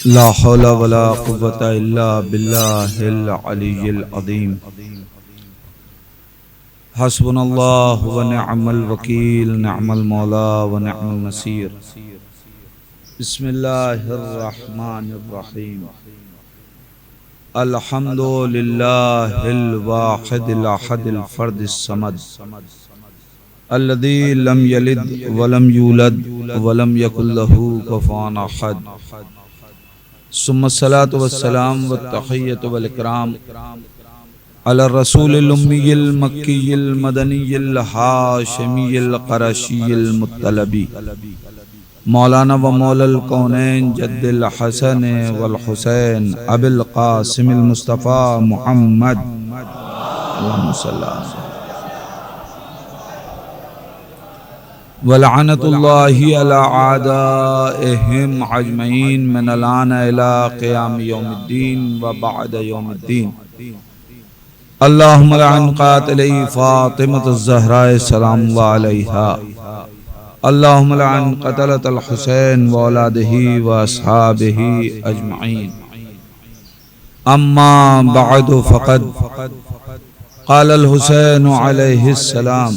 ला हौला वला कुव्वता इल्ला बिल्लाहिल अलिय्यिल अज़ीम। हस्बुनल्लाहु व निअमल वकील, निअमल मौला व निअमल नसीर। बिस्मिल्लाहिर रहमानिर रहीम। अल्हम्दुलिल्लाहिल वाहिदिल अहदिल फर्दिस समद अल्लज़ी लम यलिद व लम यूलद व लम यकुल लहू कुफुवन अहद। सुम्मस्सलातु वस्सलाम व तहिय्यतु वल इकराम अला रसूलिल उम्मीयिल मक्कीयिल मदनीयिल हाशिमीयिल क़ुरैशियिल मुत्तलबी मौलाना व मौलल कौनैन जद्दिल हसन वल हुसैन अबिल क़ासिमिल मुस्तफ़ा मुहम्मद अल्लाहुम्मा सल्लि अलैहि वलअनतुल्लाहि अला आदाइहिम अजमईन मिनल आन इला क़ियाम यौमिद्दीन व बअद यौमिद्दीन। अल्लाहुम्मा लअन क़ातिली फ़ातिमतुज़ ज़हरा सलामुल्लाहि अलैहा। अल्लाहुम्मा लअन क़तलतल हुसैन व औलादिही व अस्हाबिही अजमईन। अम्मा बअदु फ़क़द क़ालल हुसैन अलैहिस्सलाम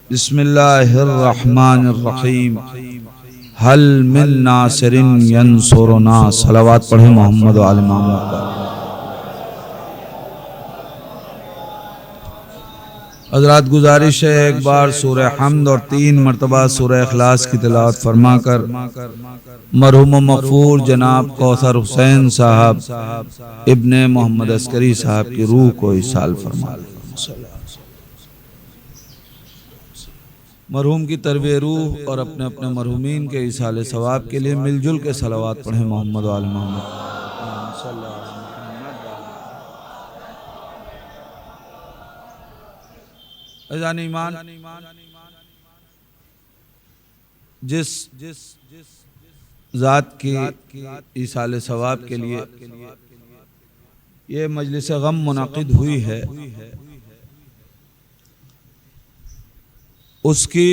बिस्मिल्लाहिर्रहमानिर्रहीम हल मिन नासिरिन यंसुरुना। सलावत पढ़े मोहम्मद व आले मोहम्मद पर। हज़रात गुजारिश है एक बार सूरह हम्द और 3 मरतबा सूरह इखलास की तिलावत फरमाकर मरहूम मग़फ़ूर जनाब कौसर हुसैन साहब इब्ने मोहम्मद अस्करी साहब की रूह को इसाल फरमा। मरहूम की तरबियत रूह और अपने अपने मरहूमीन के इसाले सवाब के लिए मिलजुल के सलावत पढ़े मोहम्मद व आले मोहम्मद। अज़ान ईमान, जिस ज़ात की इसाले सवाब के लिए ये मजलिस गम मुनाकिद हुई है, उसकी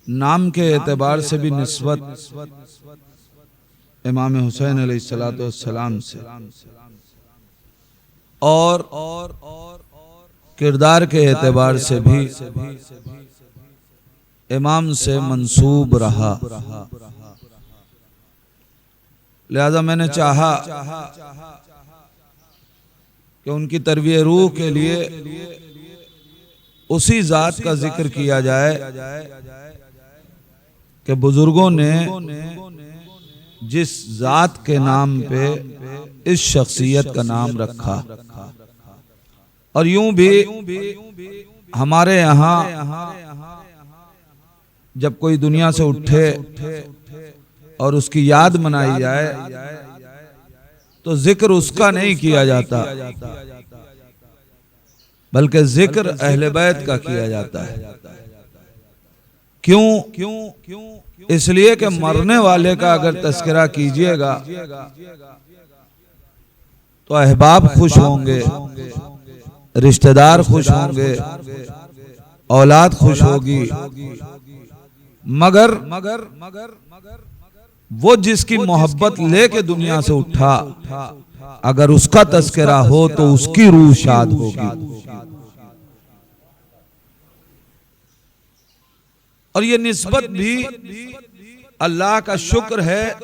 नाम के एतबार से भी निस्बत इमाम हुसैन अलैहिस्सलातु वस्सलाम से और किरदार के एतबार से भी इमाम से मंसूब रहा। लिहाजा मैंने चाहा कि उनकी तरबियत रूह के लिए उसी जात का जिक्र किया जाए कि बुजुर्गों ने जिस जात के नाम पे इस शख्सियत का नाम रखा। और यूं भी हमारे यहाँ जब कोई दुनिया से उठे और उसकी याद मनाई जाए तो जिक्र उसका नहीं किया जाता, बल्कि जिक्र अहले बैत का किया जाता है। क्यों? इसलिए कि मरने वाले का अगर तस्करा कीजिएगा तो अहबाब खुश होंगे, रिश्तेदार खुश होंगे, औलाद खुश होगी, मगर वो जिसकी मोहब्बत लेके दुनिया से उठा अगर उसका तस्करा हो तो उसकी रूह शाद होगी। और ये निस्बत भी अल्लाह का शुक्र है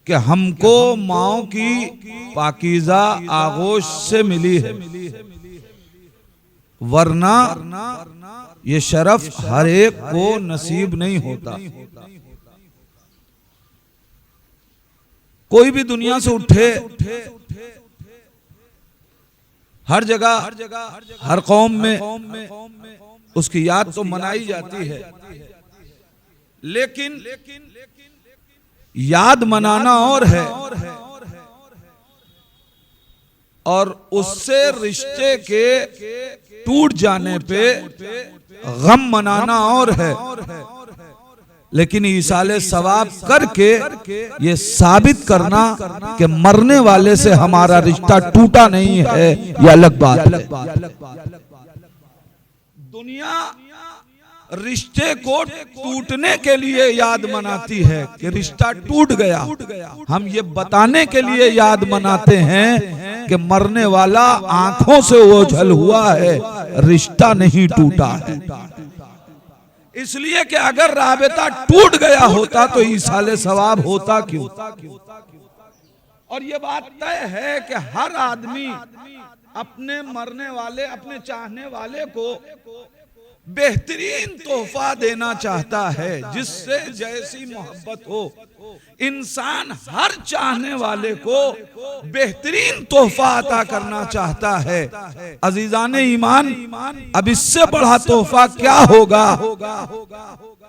कि हमको माओ की पाकीज़ा आगोश से मिली है, वरना ये शरफ हर एक को नसीब नहीं होता। कोई भी दुनिया से उठे, हर जगह हर कौम में उसकी याद तो मनाई जाती है, लेकिन याद मनाना और है और उससे रिश्ते के टूट जाने पे गम मनाना और है। लेकिन इसाले सवाब करके ये साबित करना कि मरने वाले से हमारा रिश्ता टूटा नहीं है, ये अलग बात है। दुनिया रिश्ते को टूटने के लिए याद मनाती है कि रिश्ता टूट गया। हम ये बताने के लिए याद मनाते हैं कि मरने वाला आंखों से ओझल हुआ है, रिश्ता नहीं टूटा है। इसलिए कि अगर राबता टूट गया होता तो ईसाले सवाब होता क्यों। और ये बात तय है कि हर आदमी अपने मरने वाले, अपने चाहने वाले को बेहतरीन तोहफा देना चाहता है, जिससे जैसी मोहब्बत हो। इंसान हर चाहने वाले को बेहतरीन तोहफा अता करना चाहता है। अजीजान ईमान, अब इससे बड़ा तोहफा क्या होगा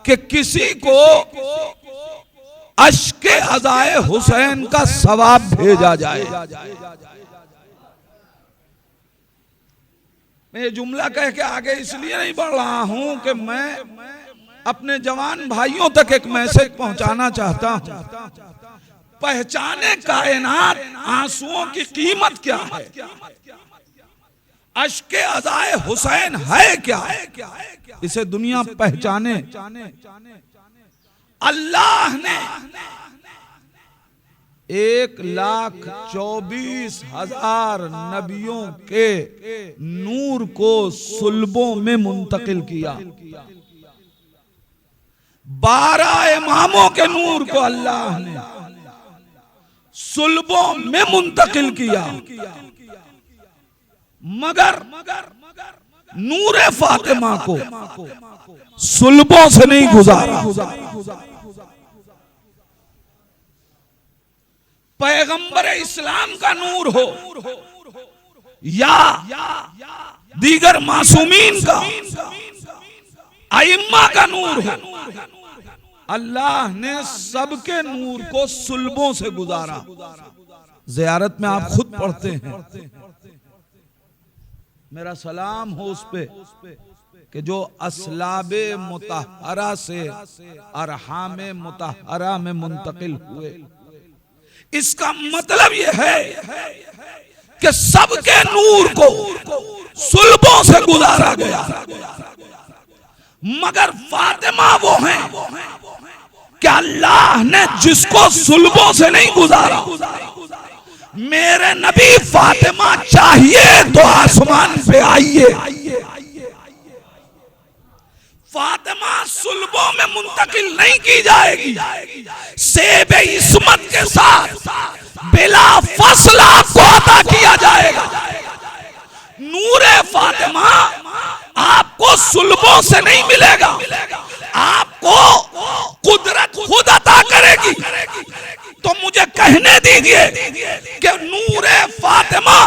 कि किसी को अश्के अज़ाए हुसैन का सवाब भेजा जाए। मैं ये जुमला कह के आगे इसलिए नहीं बढ़ रहा हूं कि मैं अपने जवान भाइयों तक एक मैसेज पहुंचाना चाहता हूं। पहचाने कायनात आंसुओं की कीमत क्या है, अश्के अज़ाए हुसैन है क्या, इसे दुनिया पहचाने। अल्लाह ने 1,24,000 नबियों के नूर को सुल्बों में मुंतकिल किया। 12 इमामों के नूर को अल्लाह ने सुल्बों में मुंतकिल किया, मगर नूरे फातिमा को सुल्बों से नहीं गुजारा। पैगंबर इस्लाम का नूर हो या दीगर मासूमीन का, आइम्मा का नूर हो, अल्लाह ने सबके नूर को सुल्बों से गुजारा। ज़ियारत में आप खुद पढ़ते हैं, मेरा सलाम हो उस पे कि जो असलाबे मुतहरा से अरहामे मुतहरा में मुंतकिल हुए। इसका मतलब यह है कि सबके नूर को सुल्बों से गुजारा गया, मगर फातिमा वो हैं कि अल्लाह ने जिसको सुल्बों से नहीं गुजारा। मेरे नबी फातिमा चाहिए तो आसमान पे आइए। फातिमा सुल्बों में मुंतकिल नहीं की जाएगी, सेबे इस्मत के साथ बिला फसल आपको अता किया जाएगा। नूरे फातिमा आपको सुल्बों से नहीं मिलेगा, आपको कुदरत खुद अता करेगी। तो मुझे कहने दीजिए कि नूरे फातिमा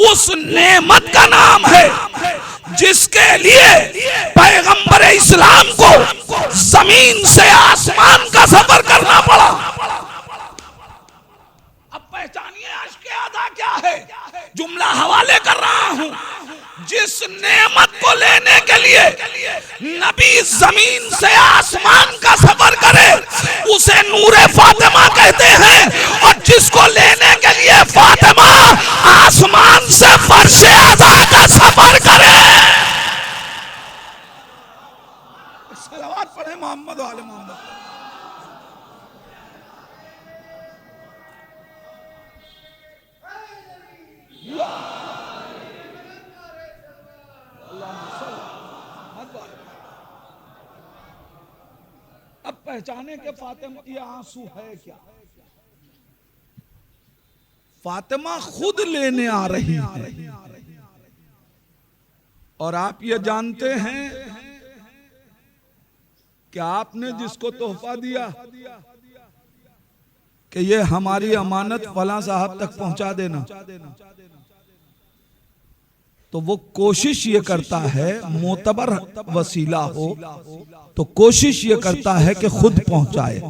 उस नेमत का नाम है जिसके लिए पैगंबर इस्लाम को जमीन से आसमान का सफर करना पड़ा। अब पहचानिए अश्के अदा क्या है। जुमला हवाले कर रहा हूं, जिस नेमत को लेने के लिए नबी जमीन से आसमान का सफर करे उसे नूरे फातिमा कहते हैं, और जिसको लेने के लिए फातिमा आसमान से फर्शे अज़ा का सफर करे। सलावत पढ़े मोहम्मद वाले मोहम्मद। अब पहचाने के फातिमा ये आंसू है क्या। फातिमा खुद लेने आ रही है, और आप ये जानते हैं कि आपने जिसको तोहफा दिया कि ये हमारी अमानत फलां साहब तक पहुंचा देना, तो वो कोशिश ये करता है, मोतबर वसीला हो तो कोशिश ये करता है कि खुद पहुंचाए।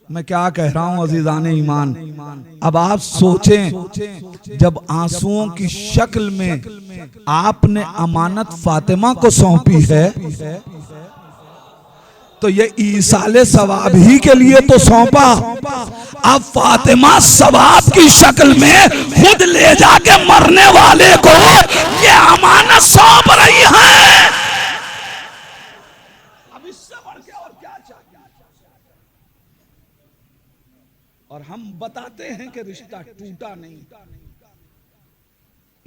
मैं क्या कह रहा हूं अजीजान ईमान। अब आप सोचें, जब आंसुओं की शक्ल में आपने अमानत फातिमा को सौंपी है तो ये ईसाले सवाब ही के लिए तो सौंपा। अब फातिमा सवाब की शक्ल में खुद ले जाके मरने वाले को ये अमानत सौंप रही है। और हम बताते हैं कि रिश्ता टूटा नहीं।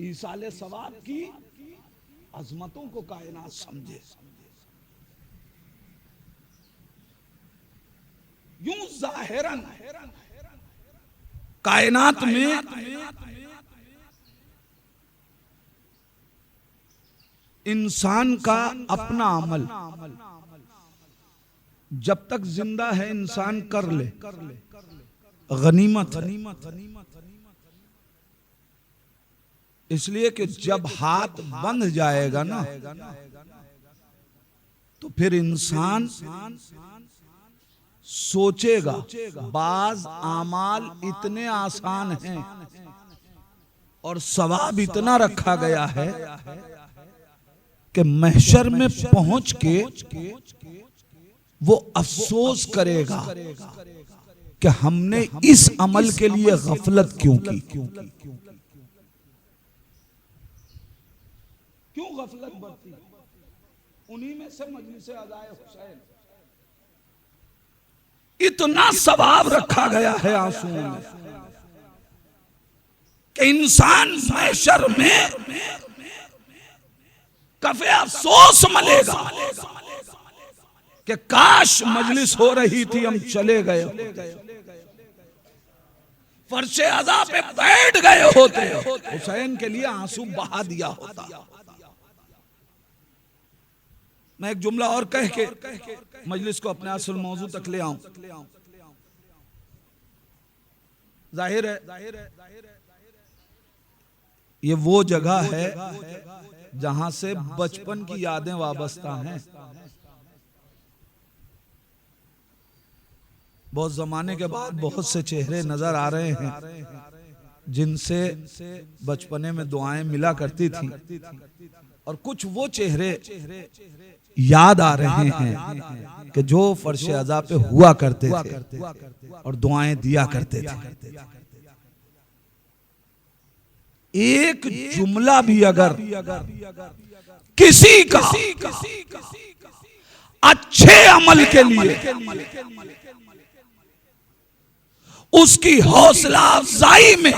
ईसाले सवाब की अजमतों को कायनात समझे। यूं जाहिरन कायनात में इंसान का अपना अमल जब तक जिंदा है इंसान कर ले, गनीमत है। इसलिए कि जब हाथ बंध जाएगा ना तो फिर इंसान सोचेगा बाज आमाल इतने आसान हैं और सवाब इतना रखा गया है कि महशर में पहुंच के वो अफसोस करेगा कि हमने इस अमल के लिए गफलत क्यों की। क्यों गफलत बरती? उन्हीं में से मजलिस अज़ाए हुसैन इतना सवाब रखा गया है आंसुओं में कि इंसान महशर में कफे अफसोस मलेगा कि काश मजलिस हो रही थी, हम चले गए, फर्शे अज़ा पे बैठ गए होते, हुसैन के लिए आंसू बहा दिया होता। मैं एक जुमला और कह के मजलिस को अपने असल मौजू तक ले आऊं। जाहिर है ये वो जगह है जहां से बचपन की यादें वाबस्ता हैं। बहुत जमाने के बाद बहुत से चेहरे नजर आ रहे हैं जिनसे बचपने में दुआएं मिला करती थी, और कुछ वो चेहरे याद आ रहे हैं कि जो फर्शे अज़ा पे हुआ करते थे और दुआएं दिया करते थे। एक जुमला भी अगर किसी का अच्छे अमल के लिए उसकी हौसला अफजाई में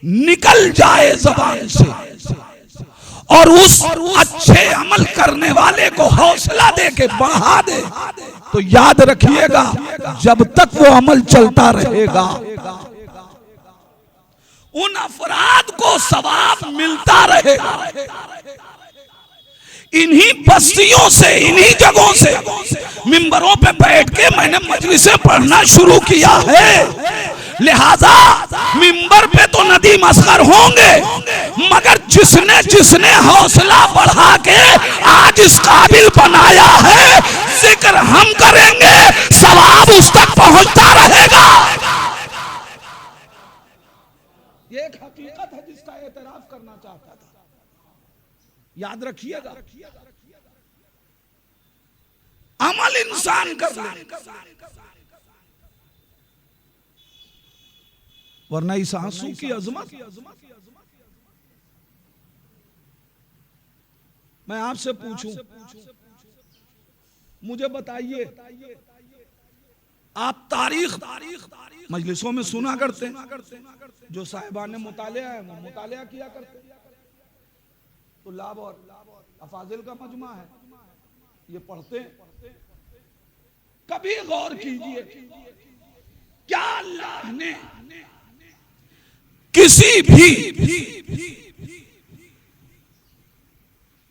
निकल जाए जबान से और उस अच्छे अमल करने वाले को हौसला दे के बढ़ा दे, तो याद रखिएगा जब तक वो अमल चलता रहेगा उन अफराद को सवाब मिलता रहेगा। इन्हीं बस्तियों से, इन्हीं जगहों से मिंबरों पे बैठ के मैंने मजलिसें पढ़ना शुरू किया है। लिहाजा मिंबर पे तो नदीम असगर होंगे, मगर जिसने जिसने हौसला बढ़ा के आज इस काबिल बनाया है, जिक्र हम करेंगे, सवाब उस तक पहुंचता रहेगा। ये एक हकीकत है जिसका एतराफ करना चाहता था। याद रखिएगा, अमल इंसान कर ले, वरना इस आंसू की अजमत। मैं आपसे पूछूं, मुझे बताइए, आप तारीख मजलिसों में सुना करते हैं, जो साहिबान मुतालिया है वो मुतालिया किया करते हैं, तो लाभ और अफाजिल का मजमा है, ये पढ़ते हैं। कभी गौर कीजिए, क्या अल्लाह ने किसी भी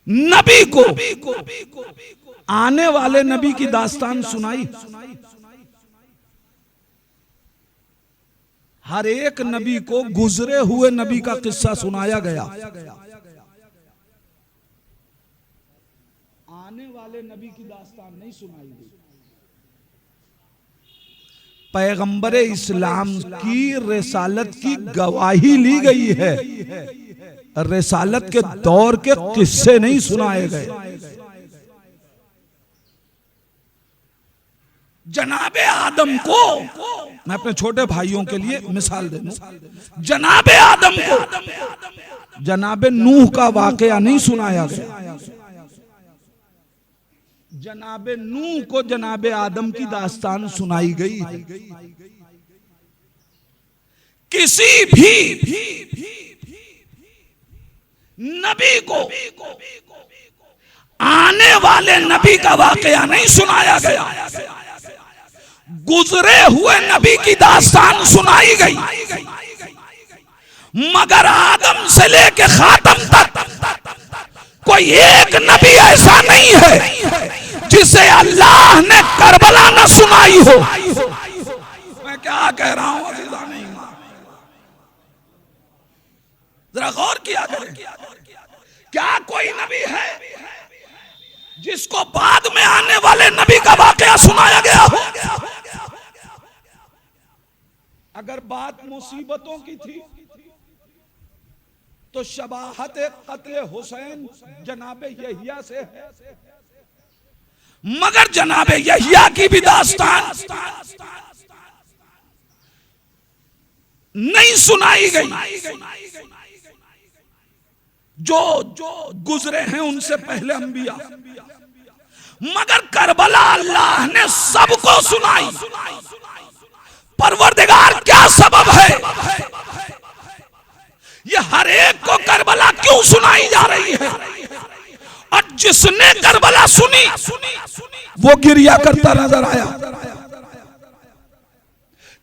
नबी को आने वाले नबी की दास्तान सुनाई? हर एक नबी को गुजरे हुए नबी का किस्सा सुनाया गया। आने वाले नबी की दास्तान नहीं सुनाई गई। पैगंबर इस्लाम की रिसालत की गवाही ली गई है, रिसालत के दौर के किस्से नहीं सुनाए गए। जनाबे आदम को, मैं अपने छोटे भाइयों के लिए मिसाल दे दूं, जनाबे आदम को जनाबे नूह का वाकया नहीं सुनाया गया। जनाबे नूह को जनाबे आदम की दास्तान सुनाई गई है। किसी भी नबी को आने वाले नबी का वाकया नहीं सुनाया गया, गुजरे हुए नबी की दास्तान सुनाई गई। मगर आदम से लेके खातम तक कोई एक नबी ऐसा नहीं है जिसे अल्लाह ने करबला न सुनाई हो। मैं क्या कह रहा हूं, नहीं जरा गौर किया करें। क्या कोई नबी है जिसको बाद में आने वाले नबी का वाकया सुनाया गया हो? अगर बात मुसीबतों की थी तो शबाहत कत्ल हुसैन जनाबे यहिया से है, मगर जनाबे यहिया की भी दास्तान नहीं सुनाई गई। जो गुजरे हैं उनसे पहले अंबिया, मगर करबला अल्लाह ने सबको सुनाई। परवरदिगार क्या सबब है ये हर एक को करबला क्यों सुनाई जा रही है? और जिसने करबला सुनी वो गिरिया करता नजर आया,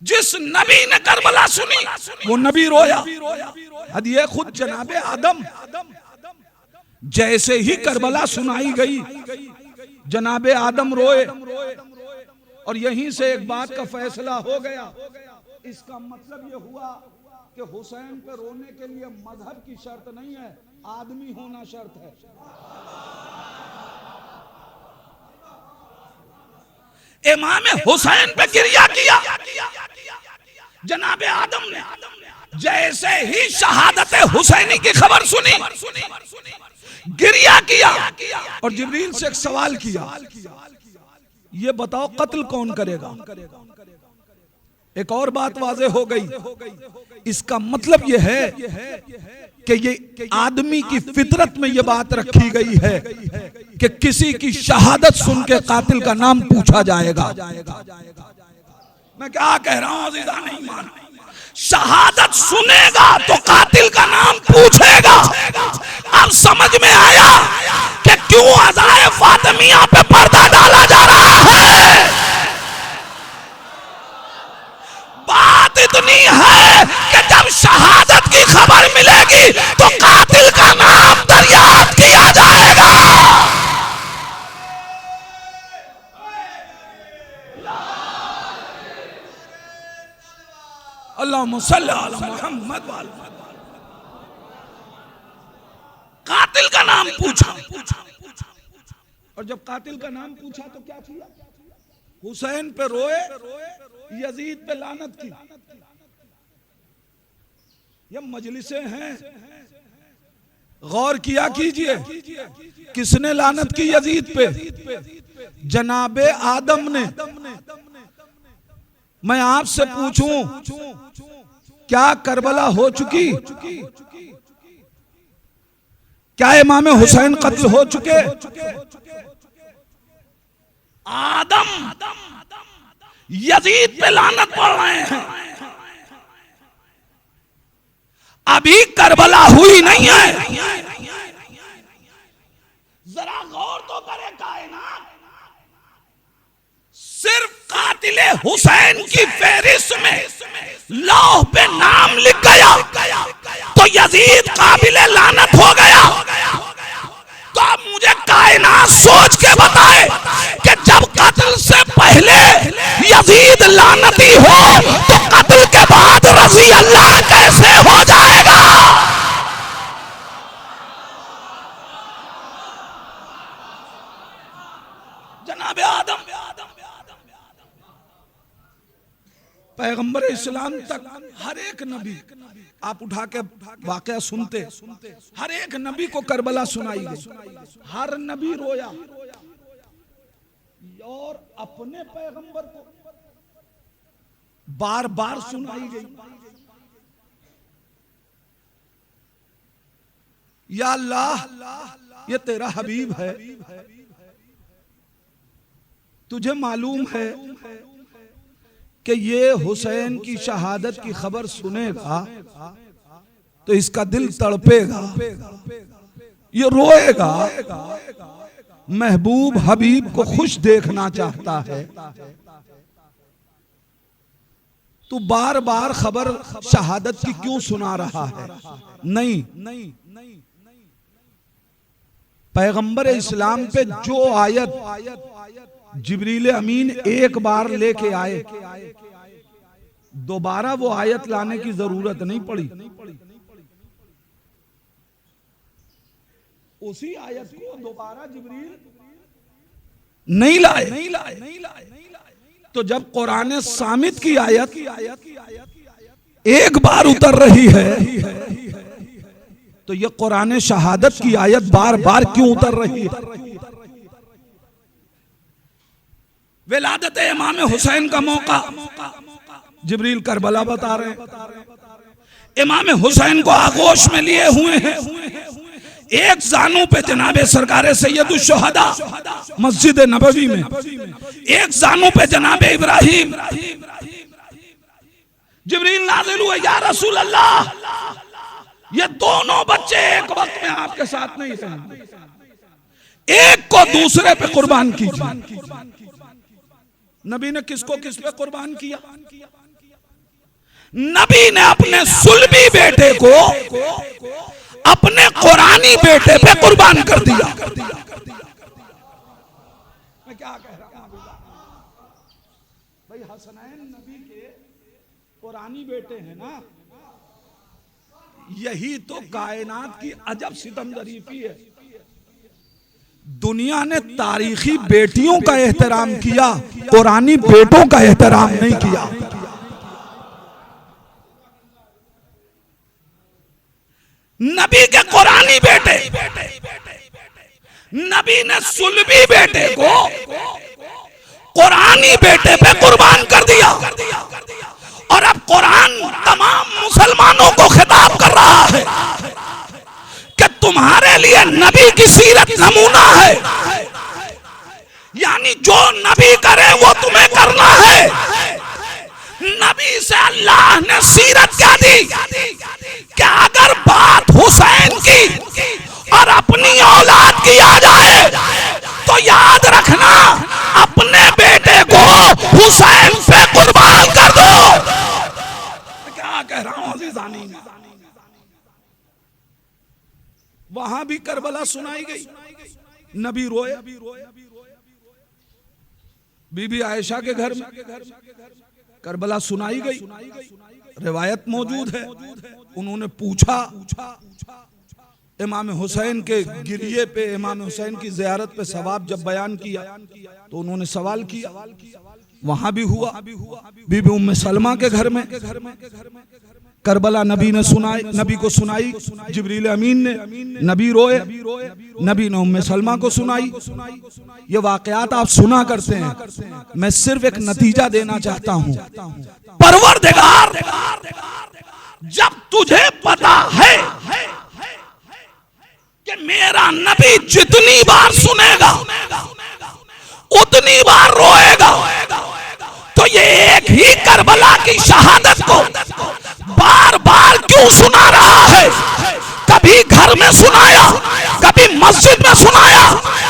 जिस नबी ने करबला सुनी वो नबी रोया। ये खुद जनाबे आदम जैसे ही करबला सुनाई गई जनाबे आदम रोए, और यहीं से एक बात का फैसला हो गया। इसका मतलब ये हुआ कि हुसैन पे रोने के लिए मजहब की शर्त नहीं है, आदमी होना शर्त है। इमाम हुसैन पे गिरिया किया जनाबे आदम ने। जैसे ही शहादत हुसैनी की खबर सुनी गिरिया किया, और जिब्रील से एक सवाल किया, ये बताओ कत्ल कौन करेगा? एक और बात वाज़े हो गई। इसका मतलब यह है कि ये आदमी की फितरत में यह बात रखी गई है कि किसी की शहादत सुन के कातिल का नाम पूछा जाएगा। मैं क्या कह रहा हूं अज़ीज़ा, नहीं मान। शहादत सुनेगा तो कातिल का नाम पूछेगा। अब समझ में आया कि क्यों अज़ाए फातिमिया पे पर्दा डाला जा रहा है। बात इतनी है कि जब शहादत की खबर मिलेगी तो कातिल का नाम दरियाफ्त किया जाएगा। अल्लाहुम्मा सल्ली अला मुहम्मद। कातिल का नाम पूछा, और जब कातिल का नाम पूछा तो क्या किया? हुसैन पे रोए, यजीद पे लानत की। ये मजलिसें हैं, गौर किया कीजिए। किसने लानत की यजीद पे? जनाबे आदम ने। मैं आपसे पूछूं, क्या करबला हो चुकी? क्या इमाम हुसैन कत्ल हो चुके? आदम यजीद पे लानत पड़ रहे हैं, अभी करबला हुई नहीं है। जरा गौर तो करे कायनात, सिर्फ कातिले हुसैन की फहरिस्त में लौह पे नाम लिख गया तो यजीद काबिले लानत हो गया। तो अब मुझे कायनात सोच के बताए कि जब कत्ल से पहले यजीद लानती हो तो कत्ल के बाद रजी अल्लाह कैसे हो जाएगा? जनाबे आदम पैगंबर इस्लाम तक हर एक नबी, आप उठा के वाकया सुनते, हर एक नबी को करबला सुनाई गई, हर नबी रोया, और अपने पैगंबर को बार बार सुनाई गई। या अल्लाह, ये तेरा हबीब है, तुझे मालूम है कि ये हुसैन की शहादत की खबर सुनेगा तो इसका दिल तड़पेगा, ये रोएगा। महबूब हबीब को खुश देखना चाहता है, तू बार बार खबर शहादत की क्यों सुना रहा है? नहीं, पैगंबर इस्लाम पे जो आयत जिब्रील अमीन एक बार लेके आए, दोबारा वो आयत लाने की जरूरत नहीं पड़ी। उसी आयत को दोबारा जिब्रील नहीं लाए। तो जब कुरान सामित की आयत एक बार उतर रही है तो ये कुरान शहादत की आयत बार बार क्यों उतर रही है? विलादत इमाम हुसैन का मौका जिब्रील करबला बता रहे हैं। इमाम हुसैन को आगोश में लिए हुए हैं, एक जानू पे जनाबे सरकारे सैयदुश शुहदा मस्जिद नबवी में, एक जानू पे जनाबे इब्राहिम। जिब्रील नाज़िल हुए, या रसूल अल्लाह, ये दोनों बच्चे एक वक्त में आपके साथ नहीं रहेंगे, एक को दूसरे पे कुर्बान कीजिए। नबी ने किसको किस पे कुर्बान किया? नबी ने अपने सुलभी बेटे को अपने कुरानी बेटे पे कुर्बान कर दिया। मैं क्या कह रहा हूं भाई, हसनैन नबी के कुरानी बेटे हैं ना, यही तो कायनात की अजब सितम ज़रीफ़ी है। दुनिया ने तारीखी बेटियों का एहतराम किया, कुरानी बेटों का एहतराम नहीं किया। नबी के कुरानी बेटे, नबी ने सुलभी बेटे को कुरानी बेटे पे कुर्बान कर दिया। और अब कुरान तमाम मुसलमानों को खिताब कर रहा है कि तुम्हारे लिए नबी की सीरत नमूना है, यानी जो नबी करे वो तुम्हें करना है। नबी से अल्लाह ने सीरत क्या दी कि अगर बात हुसैन की और अपनी औलाद की आ जाए तो याद रखना, अपने बेटे को हुसैन पे कुर्बान कर दो। क्या कह रहा हूं अज़ीज़ानी? वहां भी करबला सुनाई गई, नबी रोए। बीबी आयशा के घर में करबला सुनाई गई, रिवायत मौजूद है। उन्होंने पूछा, इमाम हुसैन के गिरिये पे, इमाम हुसैन की ज़ियारत पे सवाब जब बयान किया तो उन्होंने सवाल किया। वहां भी हुआ बीबी उम्मे सलमा के घर में करबला नबी ने सुनाई, नबी को सुनाई जिब्रील अमीन ने। नबी रोए, नबी ने उम्मे सलमा को सुनाई। ये वाकयात आप सुना करते हैं, मैं सिर्फ एक नतीजा देना चाहता हूं। परवरदिगार, जब तुझे पता है कि मेरा नबी जितनी बार सुनेगा उतनी बार रोएगा, तो ये एक ही करबला की शहादत को बार बार क्यों सुना रहा है? कभी घर में सुनाया, कभी मस्जिद में सुनाया,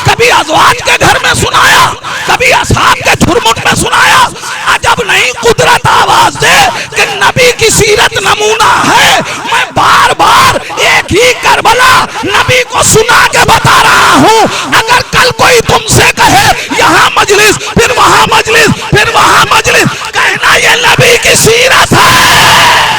कभी अज़वाज के घर में सुनाया, कभी असहाब के झुरमुट में सुनाया। अजब नहीं कुदरत आवाज दे कि नबी की सीरत नमूना है। मैं बार बार एक ही करबला नबी को सुना के बता रहा हूँ। अगर कल कोई तुमसे कहे यहाँ मजलिस, फिर वहां मजलिस, फिर वहां मजलिस, कहना ये नबी की सीरत है।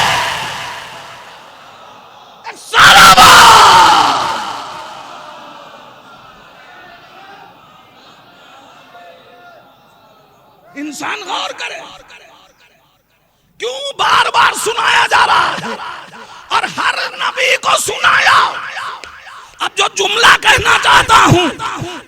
इंसान गौर करे, क्यों बार बार सुनाया जा रहा है और हर नबी को सुनाया। अब जो जुमला कहना चाहता हूं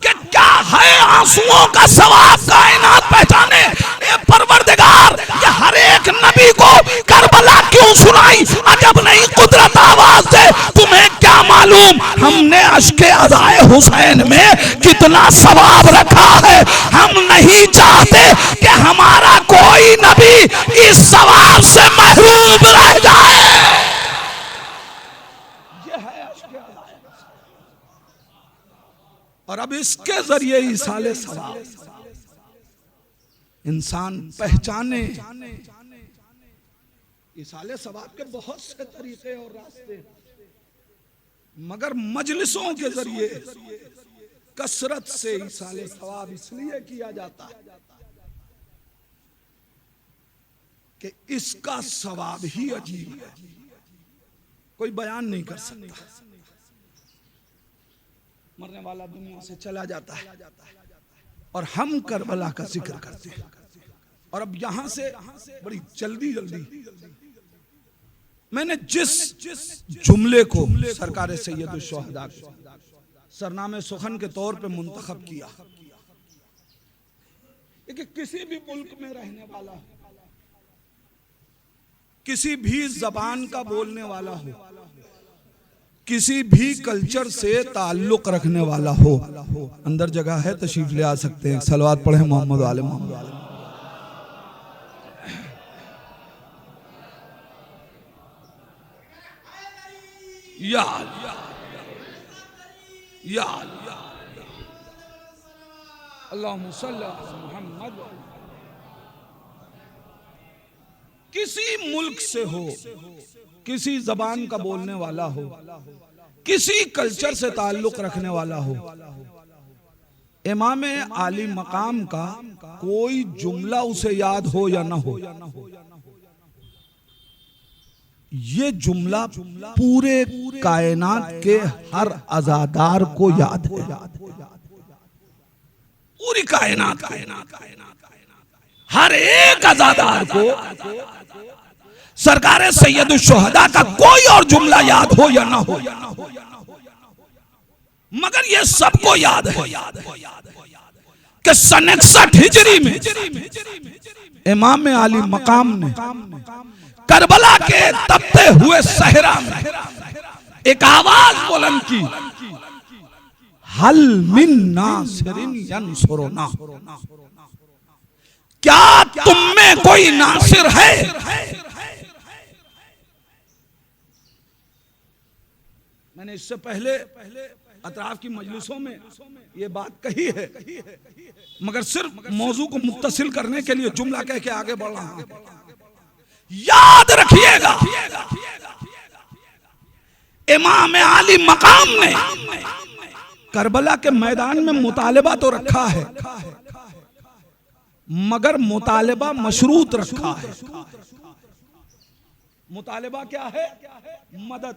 कि क्या है आंसुओं का सवाब कायनात पहचाने। ये परवरदिगार, ये हर एक नबी को करबला क्यों सुनाई? अजब नहीं कुदरत आवाज दे। तुम्हें क्या मालूम हमने अश्के अज़ाए हुसैन में कितना सवाब रखा है। हम नहीं चाहते कि हमारा कोई नबी इसके जरिए इसाले सवाब इंसान पहचाने। इसाले सवाब के बहुत से तरीके और रास्ते, मगर मजलिसों के जरिए कसरत से इसाले सवाब इसलिए किया जाता है कि इसका सवाब ही अजीब है, कोई बयान नहीं कर सकता। मरने वाला दुनिया से चला जाता है और हम करबला का जिक्र करते हैं। और अब यहां से बड़ी जल्दी मैंने जिस जुमले को सरकार सैयद शुहदा सरनामे सुखन के तौर पे मुंतखब किया कि किसी भी मुल्क में रहने वाला हो, किसी भी जबान का बोलने वाला हो, किसी भी कल्चर से ताल्लुक रखने वाला हो, अंदर जगह है, तशरीफ ले आ सकते हैं। सलवात पढ़े मोहम्मद वाले मोहम्मद। या अल्लाहुम्मा सल्ली अला मुहम्मद। किसी मुल्क से हो, किसी जबान का बोलने वाला हो, किसी कल्चर से ताल्लुक रखने वाला हो, इमाम आली मकाम का कोई जुमला उसे याद हो या ना हो, ये जुमला पूरे कायनात के हर अज़ादार को याद है। पूरी कायनात हर एक अज़ादार को सरकार सैयद शुहदा का कोई और जुमला याद हो या ना हो, मगर ये सबको याद है कि सन 61 हिजरी में इमाम आली मकाम ने करबला के तपते हुए सहरा में एक आवाज बुलंद की, हल मिन नासिरिन यंसुरुना, क्या तुम में कोई नासिर है? मैंने इससे पहले अतराफ की मजलिसों में ये बात कही है, मगर सिर्फ मौजू को मुत्तसिल करने के लिए जुमला कह के आगे बढ़ रहा हूं। याद रखिएगा, इमाम आली मकाम ने करबला के मैदान में मुतालिबा तो रखा है, मगर मुतालिबा मशरूत रखा है। मुतालिबा क्या है? मदद।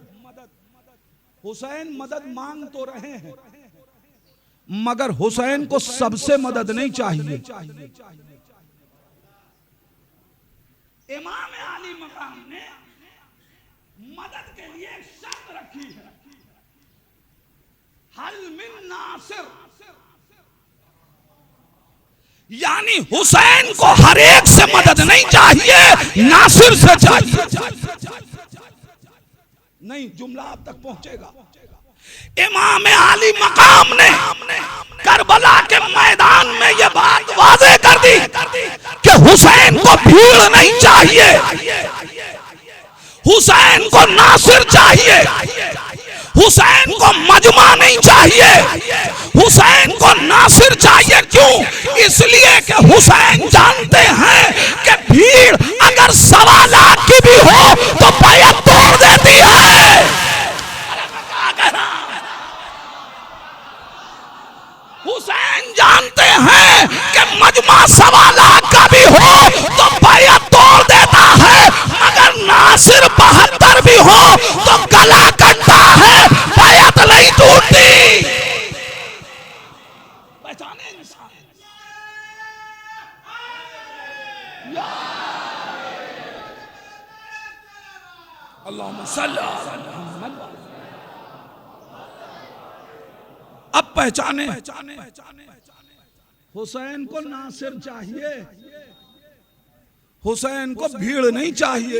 हुसैन मदद मांग तो रहे हैं, मगर हुसैन को सबसे मदद नहीं चाहिए। इमाम आली मकाम ने मदद के लिए एक शर्त रखी है, हल मिन नासिर, यानी हुसैन को हर एक से मदद नहीं चाहिए, नासिर से चाहिए। नहीं, जुमला आप तक पहुंचेगा। इमाम आली मकाम ने करबला के मैदान में यह बात वाज़ेह कर दी कि हुसैन को भीड़ नहीं चाहिए, हुसैन को नासिर चाहिए, हुसैन को मजमा नहीं चाहिए, हुसैन को नासिर चाहिए। क्यों? इसलिए कि हुसैन जानते हैं कि भीड़ अगर 1.25 लाख की भी हो तो बैत तोड़ देती है। हुसैन जानते हैं कि मजमा 1.25 लाख का भी हो तो बैत तोड़ देता है, मगर नासिर 72 भी हो तो गला कटता है, बैत नहीं टूटती। पहचाने इंसान। अल्लाहुम्मा सल्ली अला मुहम्मद। अब पहचाने, हुसैन को नासिर चाहिए, हुसैन को भीड़ नहीं चाहिए,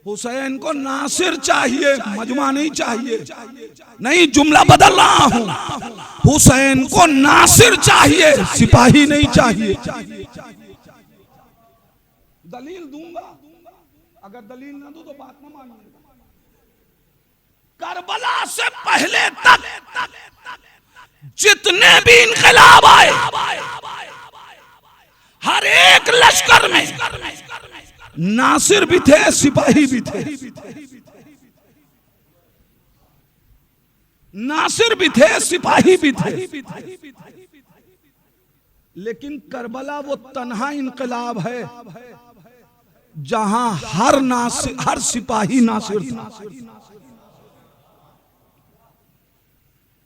हुसैन को नासिर चाहिए, मजमा नहीं चाहिए। नहीं, जुमला बदल रहा हूं, हुसैन को नासिर चाहिए, सिपाही नहीं चाहिए। दलील दूंगा, अगर दलील ना दूं तो बात ना मानिएगा। करबला से पहले तक जितने भी इनकलाब आए, हर एक लश्कर में नासिर भी थे, सिपाही भी थे। नासिर भी थे, सिपाही भी थे। लेकिन करबला वो तन्हा इनकलाब है जहां हर सिपाही नासिर था।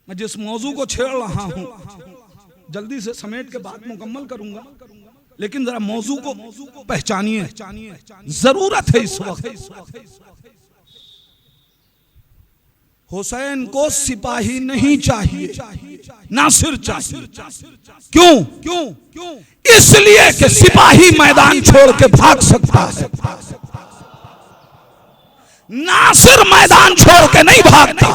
मैं जिस मौजू को छेड़ रहा हूं जल्दी से समेट के बात मुकम्मल करूंगा, लेकिन जरा मौजू को पहचानिए, जरूरत है इस वक्त। हुसैन को सिपाही नहीं चाहिए, नासिर चाहिए। क्यों? इसलिए कि सिपाही मैदान छोड़ के भाग सकता है, नासिर मैदान छोड़ के नहीं भागता।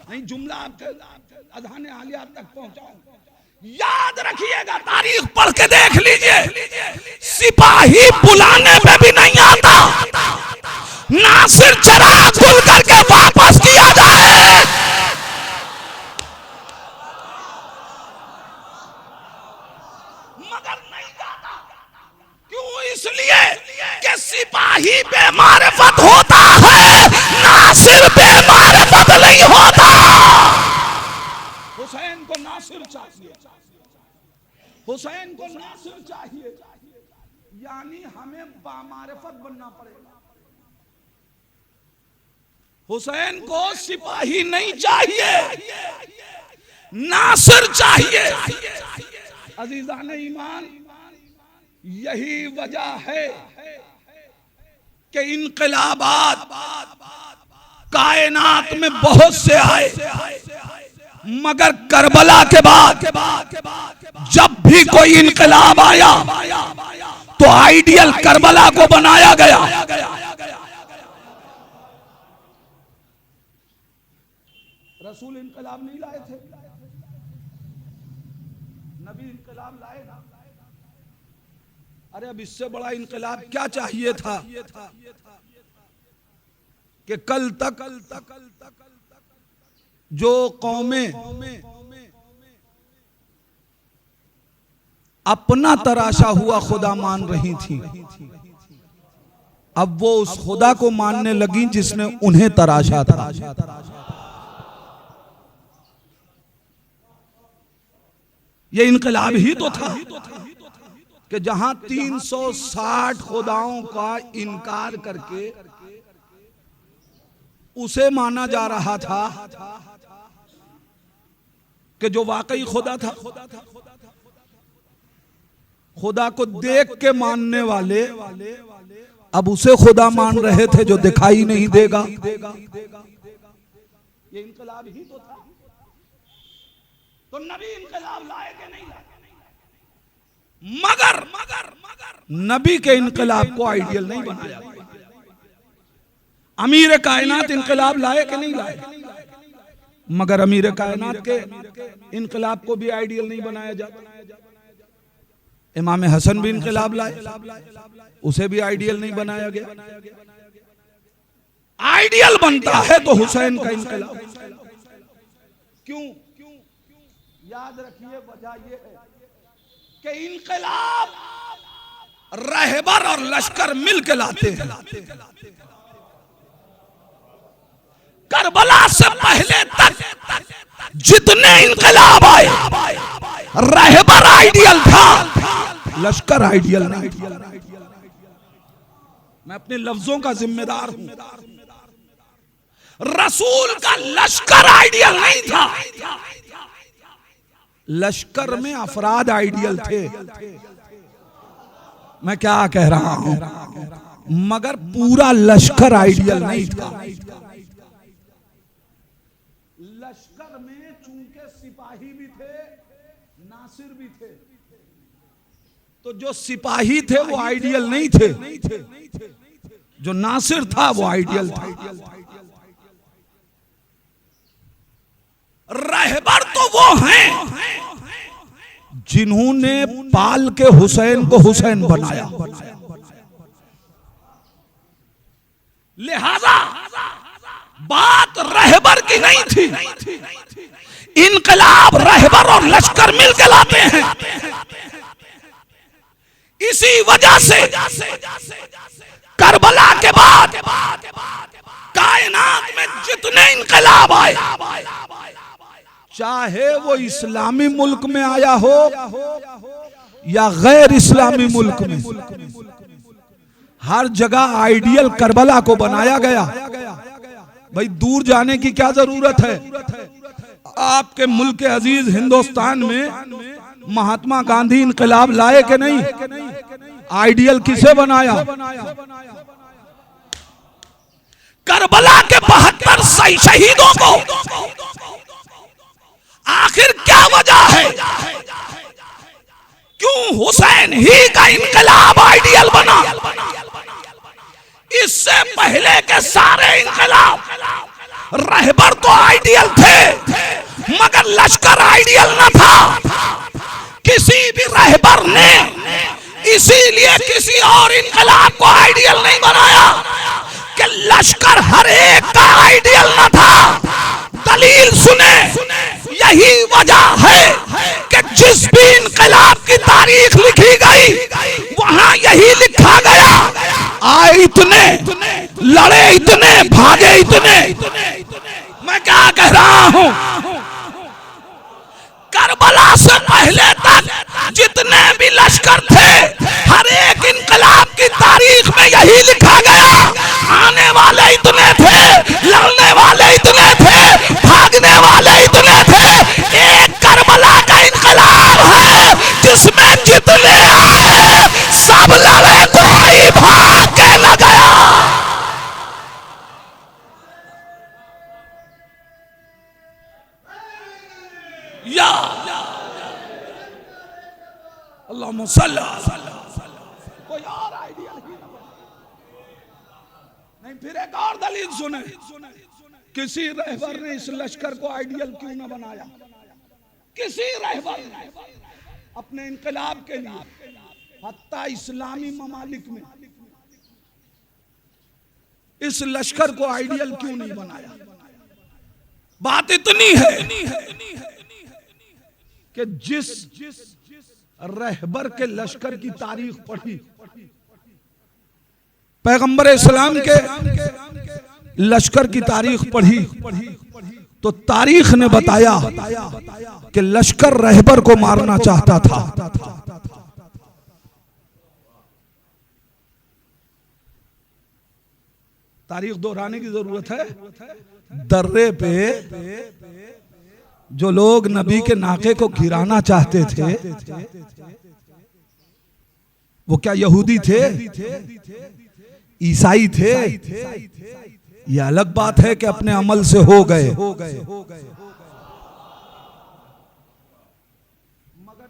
नहीं, जुमला आपके अज़ान आलिया तक पहुंचाऊं, याद रखिएगा, तारीख पढ़ के देख लीजिए। सिपाही बुलाने पे भी नहीं आता, नासिर चराग खुल करके वापस किया जाए। मगर नहीं जाता। क्यों? इसलिए कि सिपाही बेमारिफत होता है, नासिर बेमारिफत नहीं होता। हुसैन को नासिर चाहिए, हुसैन को नासिर चाहिए, यानी हमें बामारिफत बनना पड़ेगा। हुसैन को सिपाही नहीं चाहिए, नासिर चाहिए। अजीजान ईमान, यही वजह है कि इनकलाबात कायनात में बहुत से आए, मगर करबला के बाद जब भी कोई इनकलाब आया तो आइडियल करबला को बनाया गया। रसूल इनकलाब नहीं लाए थे, नबी इनकलाब लाए ना। अरे अब इससे बड़ा इनकलाब क्या चाहिए था कि कल तक जो कौमें अपना तराशा हुआ खुदा मान रही थी, अब वो उस खुदा को मानने लगी जिसने उन्हें तराशा था। ये इनकलाब ही तो था कि जहां 360 खुदाओं का इनकार करके उसे माना जा रहा था कि जो वाकई खुदा था। खुदा को देख के मानने वाले अब उसे खुदा मान रहे थे जो दिखाई नहीं देगा। ये इनकलाब ही तो था। तो नबी इनकलाब लाए कि नहीं लाए? मगर नबी के इनकलाब को आइडियल नहीं बनाया। अमीर कायनात इनकलाब लाए कि नहीं लाए? मगर अमीर कायनात के इनकलाब को भी आइडियल नहीं बनाया जाता। इमाम हसन भी इनकलाब लाए, उसे भी आइडियल नहीं बनाया गया। आइडियल बनता है तो हुसैन का इनकलाब। क्यों? याद रखिए, वजह यह है कि इनकलाब रहबर और लश्कर मिल के लाते हैं। करबला से पहले तक जितने इनकलाब आए, रहबर आइडियल था, लश्कर आइडियल नहीं। मैं अपने लफ्जों का जिम्मेदार हूं। रसूल का लश्कर आइडियल नहीं था, लश्कर में अफराद आइडियल थे। मैं क्या कह रहा हूं? मगर पूरा लश्कर आइडियल नहीं था। लश्कर में चूंकि सिपाही भी थे, नासिर भी थे, तो जो सिपाही थे वो आइडियल नहीं थे, जो नासिर था वो आइडियल था। रहबर तो वो हैं जिन्होंने पाल के हुसैन को हुसैन बनाया। लिहाजा बात रहबर की नहीं थी, इनकलाब रहबर और लश्कर मिलकर लाते हैं। इसी वजह से करबला के बाद कायनात में जितने इनकलाब आए, चाहे वो इस्लामी मुल्क में आया हो या गैर इस्लामी मुल्क में, हर जगह आइडियल करबला को बनाया गया। भाई दूर जाने की क्या जरूरत है? आपके मुल्क अजीज हिंदुस्तान में महात्मा गांधी इनकलाब लाए कि नहीं? आइडियल किसे बनाया? करबला के 72 शहीदों को। आखिर क्या वजह है क्यों हुसैन ही का इनकलाब आइडियल बना? इससे पहले के सारे इनकलाब रहबर तो आइडियल थे, मगर लश्कर आइडियल न था। किसी भी रहबर ने इसीलिए किसी और इनकलाब को आइडियल नहीं बनाया कि लश्कर हर एक का आइडियल न था। दलील सुने, यही वजह है कि जिस भी इनकलाब की तारीख लिखी गई वहां यही लिखा गया, आए इतने, लड़े इतने, भागे इतने। मैं क्या कह रहा हूं? करबला से पहले तक जितने भी लश्कर थे, हर एक इनकलाब की तारीख में यही लिखा गया, आने वाले इतने थे, लड़ने वाले इतने थे, भागने वाले इतने थे। एक करबला का इनकलाब है जिसमें जितने आए सब लड़े, कोई भाग के न गया। या अल्लाहुम्मा सल्ली कोई और आइडियल ही नहीं। फिर एक और दलील सुने, किसी रहबर ने इस लश्कर को आइडियल क्यों न बनाया? किसी रहबर ने अपने इनकलाब के लिए, हत्ता इस्लामी ममालिक में, इस लश्कर को आइडियल क्यों नहीं बनाया? बात इतनी है कि जिस रहबर के लश्कर की तारीख पढ़ी, पैगंबर इस्लाम के लश्कर की तारीख पढ़ी, तो तारीख ने बताया कि लश्कर रहबर को मारना चाहता था। तारीख दोहराने की जरूरत है। दर्रे पे जो लोग नबी के नाके को गिराना चाहते थे, वो क्या यहूदी थे, ईसाई थे? ये अलग बात है कि अपने अमल से हो गए, मगर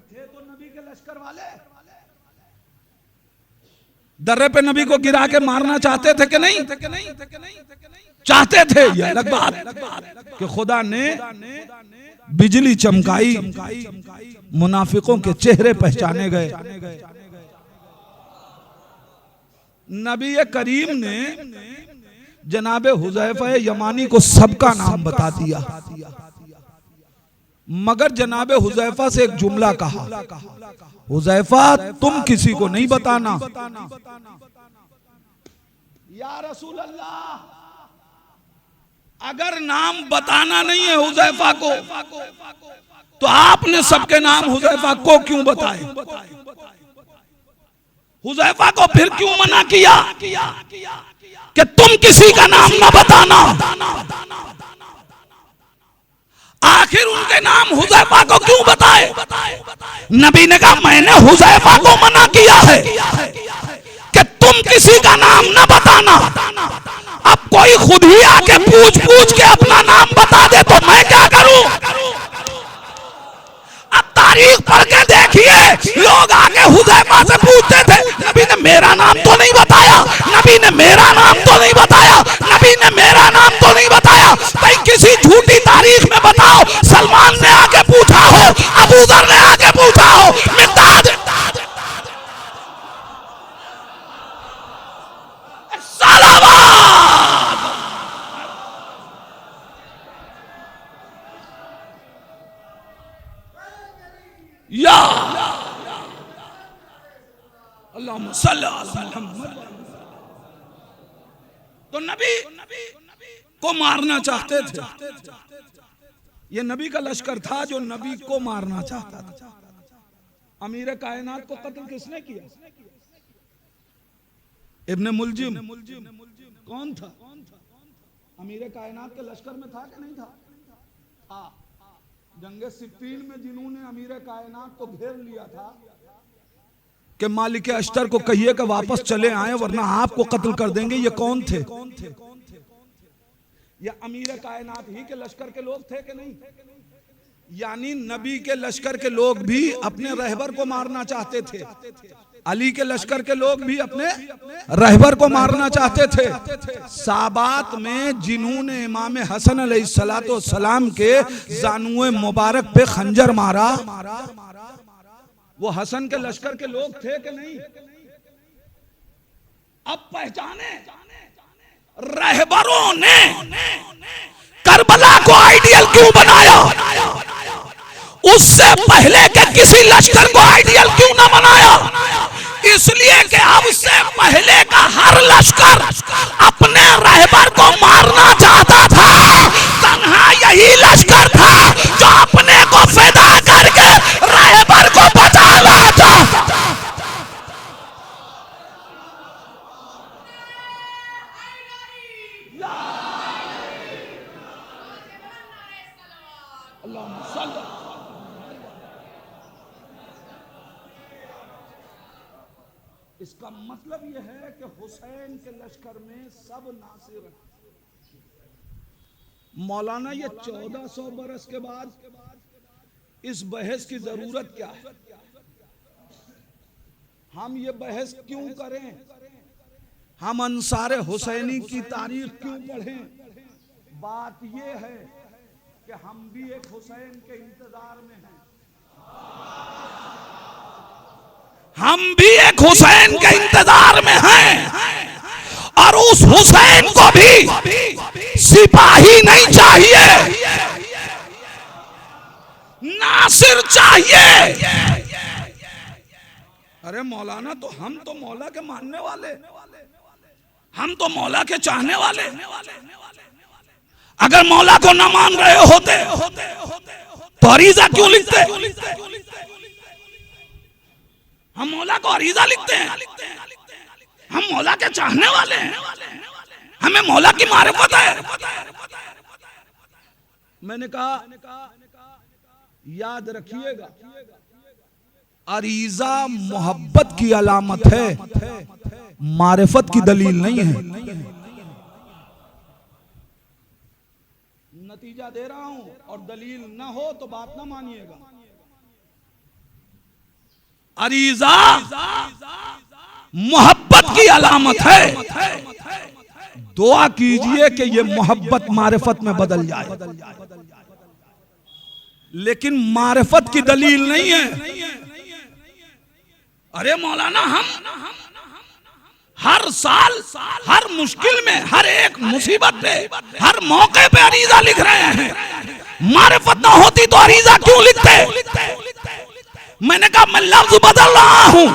थे तो नबी के लश्कर वाले। दर्रे पे नबी को गिरा के मारना चाहते थे कि नहीं? चाहते थे, ये अलग बात कि खुदा ने बिजली चमकाई, मुनाफिकों के चेहरे पहचाने गए। नबी करीम ने जनाबे हुज़ैफा यमानी को सबका नाम बता दिया, मगर जनाबे हुज़ैफा से एक जुमला कहा, हुज़ैफा तुम किसी को नहीं बताना। या रसूल अल्लाह, अगर नाम बताना नहीं है हुज़ैफा को, तो आपने सबके नाम हुज़ैफा को क्यों बताए? हुज़ैफा को फिर क्यों मना किया कि तुम किसी का नाम ना बताना? आखिर उनके नाम हुज़ैफा को क्यों बताए? नबी ने कहा मैंने हुज़ैफा को मना किया है कि तुम किसी का नाम ना बताना। अब कोई खुद ही आके पूछ पूछ के अपना नाम बता दे तो मैं क्या करूं? अब तारीख पढ़ के देखिए, लोग आके हुज़ैफा से पूछते थे, नबी ने मेरा नाम तो नहीं बताया, नबी ने मेरा नाम तो नहीं बताया, नबी ने मेरा नाम तो नहीं बताया। भाई किसी झूठी तारीख में बताओ, सलमान ने आके पूछा हो, अबू ज़र ने आके पूछा हो, मिक़दाद अल्लाहुम्मा सल्ली अला मुहम्मद। तो नबी को मारना चाहते थे। ये नबी का लश्कर था जो नबी को मारना चाहता था। अमीर कायनात को कत्ल किसने किया? इब्ने मुलजिम कौन था? अमीर कायनात के लश्कर में था कि नहीं था? जंगे सिफ्फीन में जिन्होंने अमीर कायनात को घेर लिया था कि मालिक अश्तर को कहिए कि वापस चले आए वरना आपको कत्ल कर देंगे, ये कौन थे? या अमीर कायनात ही के लश्कर के लोग थे कि नहीं? यानी नबी के लश्कर के लोग भी अपने रहबर को मारना चाहते थे। अली के लश्कर के लोग भी अपने रहबर को मारना चाहते थे। साबात में जिन्होंने इमाम हसन अलैहिस्सलातो सलाम के जानुए मुबारक पे खंजर मारा, वो हसन के लश्कर के लोग थे कि नहीं? अब पहचाने, रहबरों ने करबला को आइडियल क्यों बनाया? उससे पहले के किसी लश्कर को आइडियल क्यों ना बनाया? इसलिए कि अब से पहले का हर लश्कर अपने रहबर को मारना चाहता था। तन्हा यही लश्कर था जो अपने को फिदा करके रहबर को बचाना चाहता। इसका मतलब यह है कि हुसैन के लश्कर में सब नासिर हैं। मौलाना ये 1400 बरस के बाद इस बहस की जरूरत क्या है? हम ये बहस क्यों करें? हम अंसारे हुसैनी की तारीख क्यों पढ़ें? बात यह है कि हम भी एक हुसैन के इंतजार में हैं। हम भी एक हुसैन के इंतजार में हैं और उस हुसैन को भी सिपाही नहीं चाहिए, नासिर चाहिए। अरे मौलाना, तो हम तो मौला के मानने वाले, हम तो मौला के चाहने वाले। अगर मौला को ना मान रहे होते तो अरीजा क्यों लिखते? हम मौला को अरीजा लिखते हैं। हम मौला के चाहने वाले हैं, हमें मौला की मारिफत है। मैंने कहा याद rखिएगा, अरीजा मोहब्बत की अलामत है, मारिफत की दलील नहीं है। नतीजा दे रहा हूं और दलील न हो तो बात ना मानिएगा। अरीजा मोहब्बत की अलामत है। दुआ कीजिए कि ये मोहब्बत मारिफत में बदल जाए, लेकिन मारिफत की दलील नहीं है। अरे मौलाना, हम हर साल, हर मुश्किल में, हर एक मुसीबत पे, हर मौके पे अरीजा लिख रहे हैं। मारिफत ना होती तो अरीजा क्यों लिखते? मैंने कहा मैं लफ्ज बदल रहा हूं।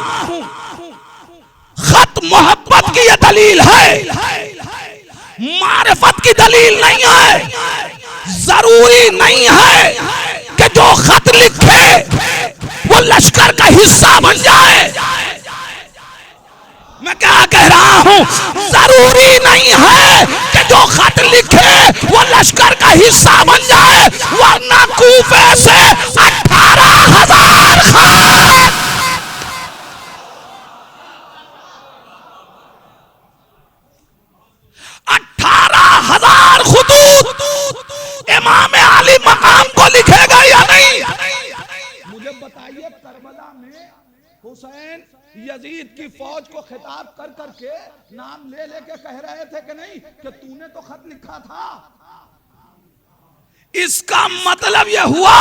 खत मोहब्बत की यह दलील है, मारिफत की दलील नहीं है। जरूरी नहीं है कि जो खत लिखे वो लश्कर का हिस्सा बन जाए। मैं क्या कह रहा हूं? जरूरी नहीं है कि जो खत लिखे वो लश्कर का हिस्सा बन जाए, वरना कूफे से 18,000 खत 18,000 खुतूत इमाम अली मकाम को लिखेगा या नहीं? मुझे बताइए, करबला में हुसैन यजीद की फौज को खिताब कर करके नाम ले लेके कह रहे थे कि नहीं कि तूने तो खत लिखा था। इसका मतलब यह हुआ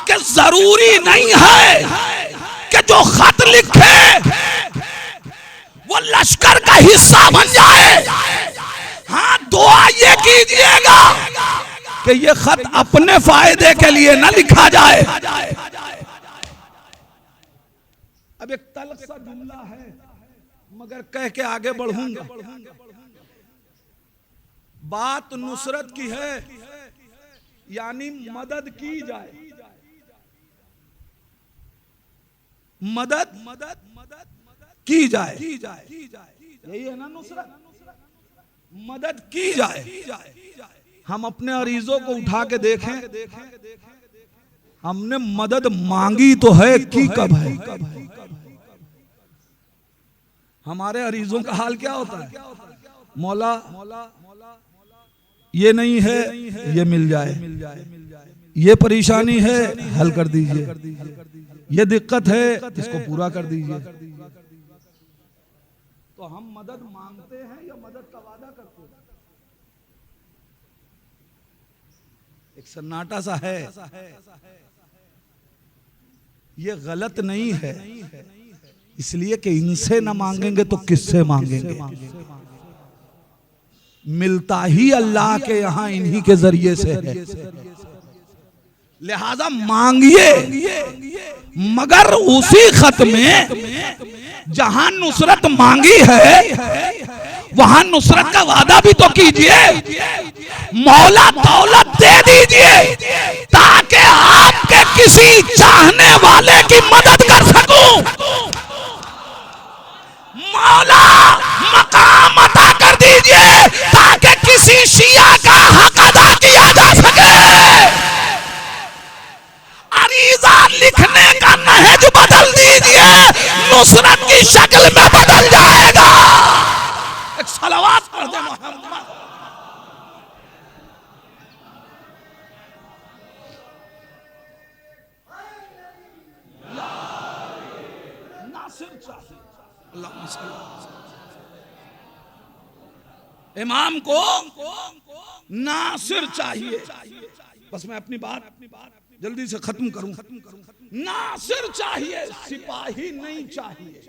कि जरूरी नहीं है कि जो खत लिखे वो लश्कर का हिस्सा बन जाए। हाँ, दुआ ये कीजिएगा कि ये खत अपने फायदे के लिए न लिखा जाए। अब एक तल्ख सा जुमला है मगर कह के आगे बढ़ूंगा। बात नुसरत की है, यानी मदद की जाए, मदद की जाए, यही है ना नुसरत, मदद की जाए। हम अपने अरीजों को उठा के देखें, हमने मदद मांगी तो है, की कब है? हमारे अरीजों का हाल क्या होता है? मौला ये नहीं है, ये मिल जाए, ये परेशानी है हल कर दीजिए, ये दिक्कत है इसको पूरा कर दीजिए। तो हम मदद मांगते हैं या मदद का वादा करते हैं? एक सन्नाटा सा है, ये गलत नहीं है, इसलिए कि इनसे न मांगेंगे तो किससे मांगेंगे? मिलता ही अल्लाह के यहां इन्हीं के जरिए से है, लिहाजा मांगिए, मगर उसी खत में जहां नुसरत मांगी है वहां नुसरत का वादा भी तो कीजिए। मौला दौलत दे दीजिए ताकि आपके किसी चाहने वाले की मदद कर सकूं। मौला मकाम अता कर दीजिए ताकि किसी शिया का हक अदा किया जा सके। अरीजा लिखने का नहज बदल दीजिए, नुसरत की शक्ल में बदल जाएगा। एक सलावत पढ़ दे मोहम्मद। नासिर चाहिए, इमाम को नासिर चाहिए। बस मैं अपनी बात जल्दी से खत्म करूं। नासिर चाहिए, सिपाही नहीं चाहिए।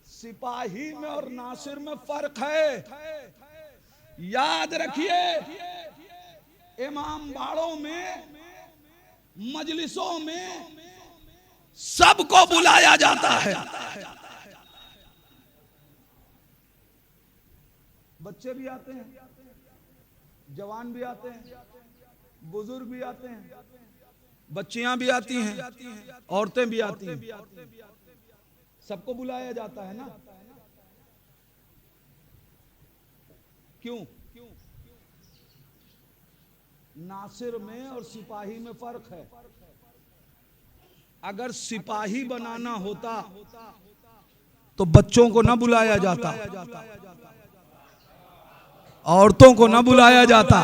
सिपाही में और नासिर में फर्क है, याद रखिए। इमाम बाड़ों में, मजलिसों में सबको बुलाया जाता है। बच्चे भी आते हैं, जवान भी आते हैं, बुजुर्ग भी आते हैं, बच्चियां भी आती हैं, औरतें भी आती हैं, सबको बुलाया जाता है ना। क्यों? नासिर में और सिपाही में फर्क है। अगर सिपाही बनाना होता तो बच्चों को न बुलाया जाता, औरतों को न बुलाया जाता।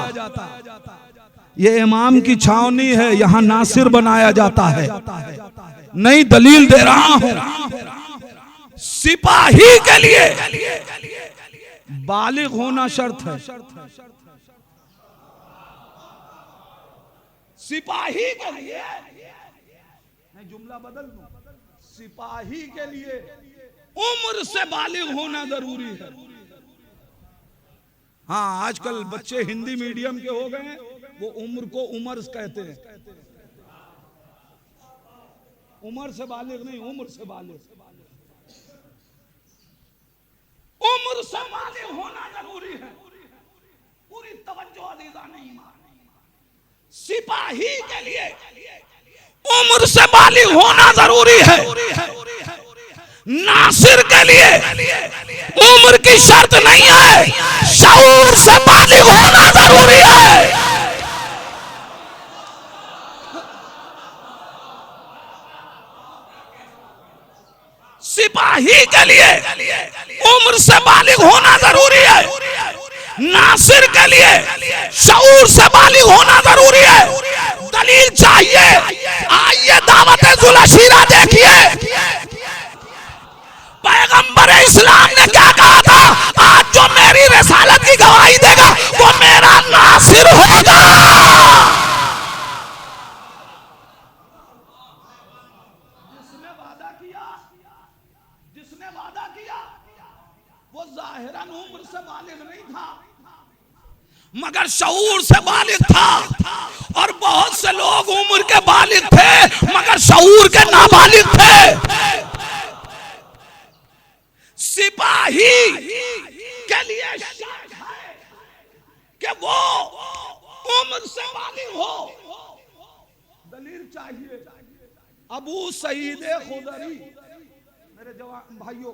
ये इमाम की छावनी है, यहां नासिर बनाया जाता है। नई दलील दे रहा हूं। सिपाही के लिए बालिग होना शर्त है। सिपाही के लिए, मैं जुमला बदल दूं, सिपाही के लिए उम्र से बालिग होना जरूरी है। हाँ, आजकल बच्चे हिंदी मीडियम के हो गए हैं, वो उम्र को उमर कहते हैं। उम्र से बालिग नहीं, उम्र से बालिग। उम्र से बालिग होना जरूरी है। पूरी तवज्जो अजीजा नहीं मानी। सिपाही के लिए उम्र से बालिग होना जरूरी है। नासिर के लिए उम्र की शर्त नहीं है, शऊर से बालिग होना जरूरी है। सिपाही के लिए उम्र से बालिग होना जरूरी है, नासिर के लिए शऊर से बालिग होना जरूरी है। दलील चाहिए, आइए दावत जुलशीरा देखिए। पैगंबर इस्लाम ने क्या कहा था? आज जो मेरी रिसालत की गवाही देगा वो मेरा नासिर होगा। जिसने वादा किया वो जाहिरन उम्र से बालिग नहीं था, मगर शऊर से बालिग था। और बहुत से लोग उम्र के बालिग थे मगर शऊर के नाबालिग थे। सिपाही के लिए शर्त है कि वो उम्र से बालिग हो। दलील चाहिए। अबू सईद खुदरी, मेरे जवान भाइयों,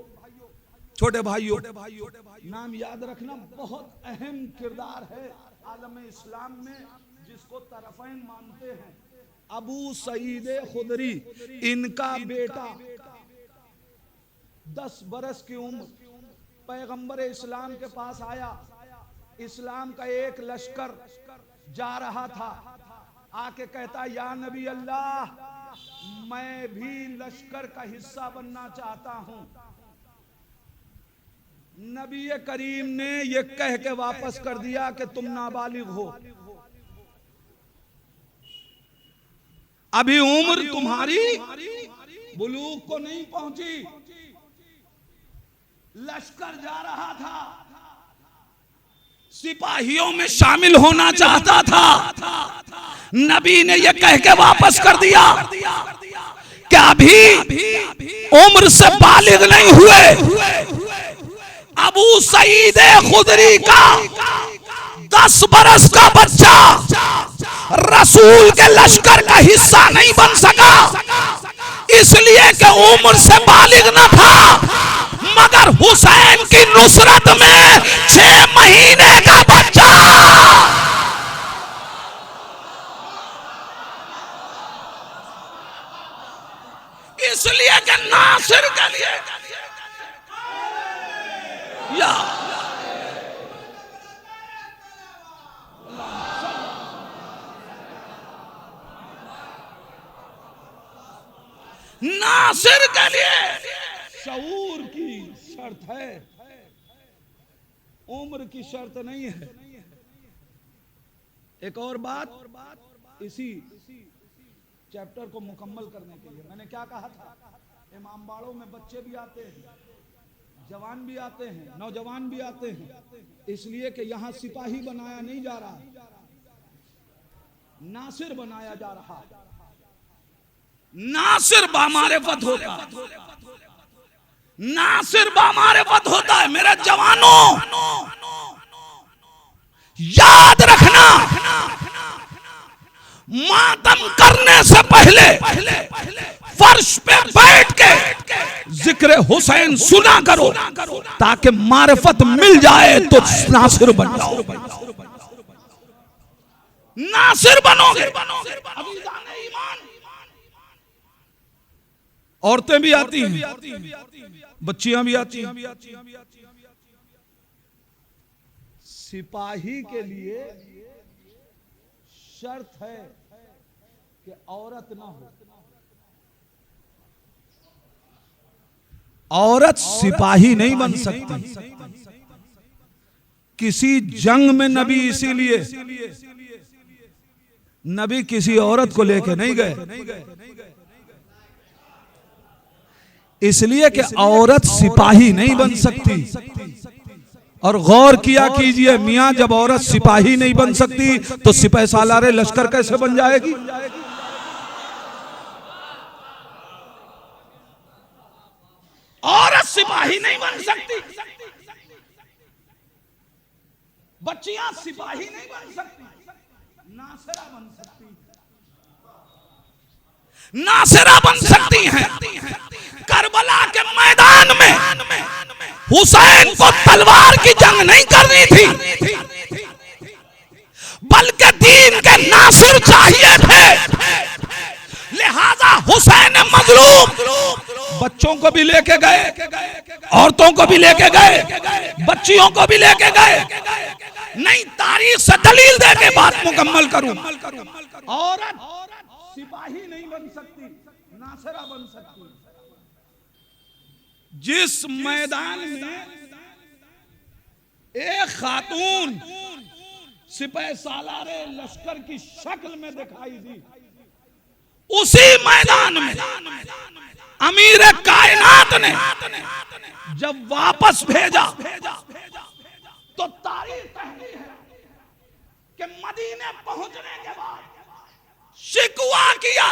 छोटे भाइयों, नाम याद रखना, बहुत अहम किरदार है आलम इस्लाम में जिसको तरफ़ैन मानते हैं। अबू सईद खुदरी, इनका बेटा 10 बरस की उम्र पैगंबर इस्लाम के पास आया। इस्लाम का एक लश्कर जा रहा था, आके कहता या नबी अल्लाह, मैं भी लश्कर का हिस्सा बनना चाहता हूं। नबी करीम ने यह कह के वापस कर दिया कि तुम नाबालिग हो, अभी उम्र तुम्हारी बुलूग को नहीं पहुंची। लश्कर जा रहा था, सिपाहियों में शामिल होना चाहता था। नबी ने यह कह के वापस कर दिया कि अभी उम्र से बालिग नहीं हुए। अबू सईद खुदरी का 10 बरस का बच्चा रसूल के लश्कर का हिस्सा नहीं बन सका, इसलिए कि उम्र से बालिग न था। मगर हुसैन की नुसरत में 6 महीने का बच्चा, इसलिए कि नासिर के लिए या नासिर के लिए शऊर की शर्त है, उम्र की शर्त नहीं है। एक और बात, इसी चैप्टर को मुकम्मल करने के लिए मैंने क्या कहा था, इमामबाड़ों में बच्चे भी आते हैं, जवान भी आते हैं, नौजवान भी आते हैं, इसलिए कि यहां सिपाही बनाया नहीं जा रहा, नासिर बनाया जा रहा। नासिर बामारिफत होता, नासिर बामारिफत होता है। मेरे जवानों, याद रखना, मातम करने से पहले फर्श पे बैठ के जिक्र हुसैन सुना करो, ताकि मारिफत मिल जाए तो नासिर बन जाओ। नासिर बनोगे। औरतें भी आती हैं, बच्चियां भी आती हैं। सिपाही के लिए शर्त है कि औरत ना हो। औरत सिपाही नहीं बन सकती। किसी जंग में नबी इसीलिए नबी किसी औरत को लेके नहीं गए, इसलिए कि औरत सिपाही नहीं बन सकती। और गौर किया कीजिए मियां, जब औरत सिपाही नहीं बन सकती तो सिपाही सालारे लश्कर कैसे बन जाएगी? औरत सिपाही नहीं बन सकती, बच्चियां सिपाही नहीं बन सकती, नासिरा बन सकती, नासिरा बन सकती हैं। करबला के मैदान में हुसैन को तलवार की जंग नहीं करनी थी, बल्कि दीन के नासिर चाहिए थे। लिहाजा हुसैन मजलूम बच्चों को भी लेके गए, औरतों को भी लेके गए, बच्चियों को भी लेके गए। नहीं, तारीख से दलील दे के बात मुकम्मल करूं। औरत सिपाही नहीं बन सकती, नासिरा बन सकती। जिस मैदान में एक खातून सिपाही सालारे लश्कर की शक्ल में दिखाई दी, उसी मैदान में अमीर कायनात ने जब वापस भेजा तो तारीख कहती है कि मदीने पहुंचने के बाद शिकवा किया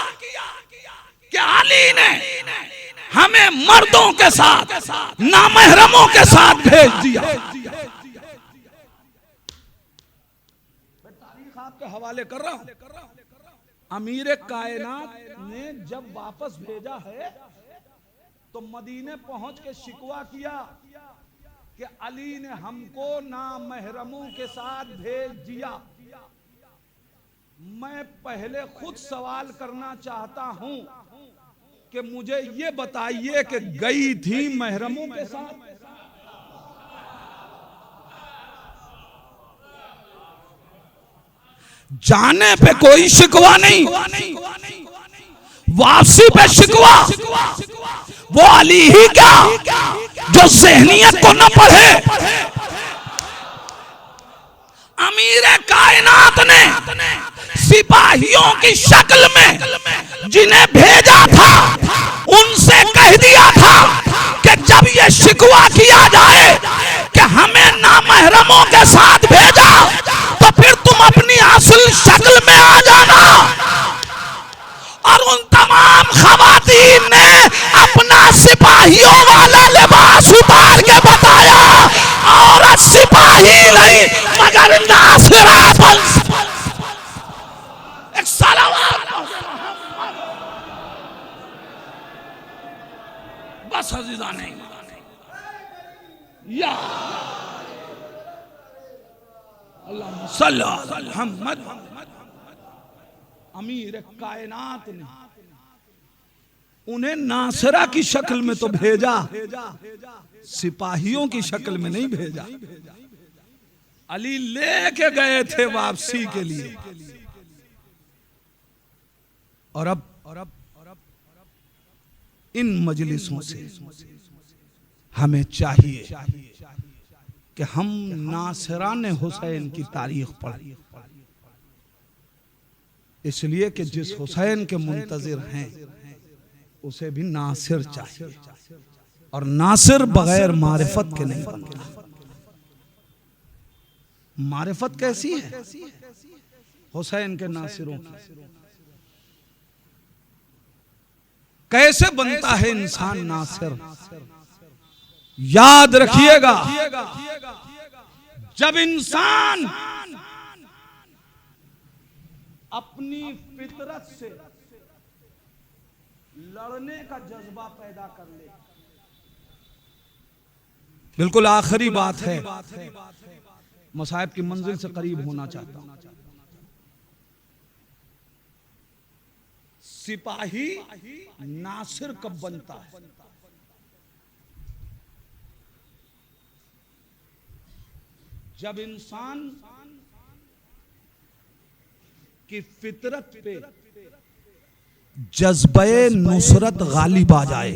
कि अली ने हमें मर्दों के साथ नामहरमों के साथ भेज दिया। तारीख आपके हवाले कर रहा हूं। अमीर कायनात ने जब वापस भेजा है तो मदीने पहुंच के शिकवा किया कि अली ने हमको नामहरमों के साथ भेज दिया। मैं पहले खुद सवाल करना चाहता हूं कि मुझे ये बताइए कि गई थी महरमों के साथ? जाने पे कोई शिकवा नहीं, वापसी पे शिकवा। वो अली ही क्या जो ज़हनियत को न पढ़े। अमीर कायनात ने सिपाहियों की शक्ल में जिन्हें भेजा था उनसे कह दिया था कि जब ये शिकवा किया जाए कि हमें नामहरमों के साथ भेजा तो फिर तुम अपनी असल शक्ल में आ जाना। और उन तमाम खवातीन ने अपना सिपाहियों वाला लिबास उतार के बताया औरत सिपाही नहीं मगर नासिरा बन। एक सलावत बस अज़ीज़ा नहीं या अल्लाहुम्मा सल्ली अला मुहम्मद। अमीर कायनात ने उन्हें नासिरा की शक्ल में तो भेजा, सिपाहियों की शक्ल में नहीं भेजा। अली लेके गए थे वापसी के लिए। और अब इन मजलिसों से हमें चाहिए कि हम नासिरान हुसैन की तारीख पढ़ें, इसलिए कि जिस हुसैन के मुंतजिर हैं उसे भी नासिर चाहिए। और नासिर बगैर मारिफत के नहीं बनता। मारिफत कैसी है हुसैन के नासिरों की? कैसे बनता है इंसान नासिर? याद रखिएगा, जब इंसान अपनी फितरत से लड़ने का जज्बा पैदा कर ले। बिल्कुल आखिरी बात है, मसाहिब की मंजिल से करीब होना चाहता हूं। सिपाही नासिर कब बनता है? जब इंसान की फितरत पे जज्बे नुसरत गालिब आ जाए।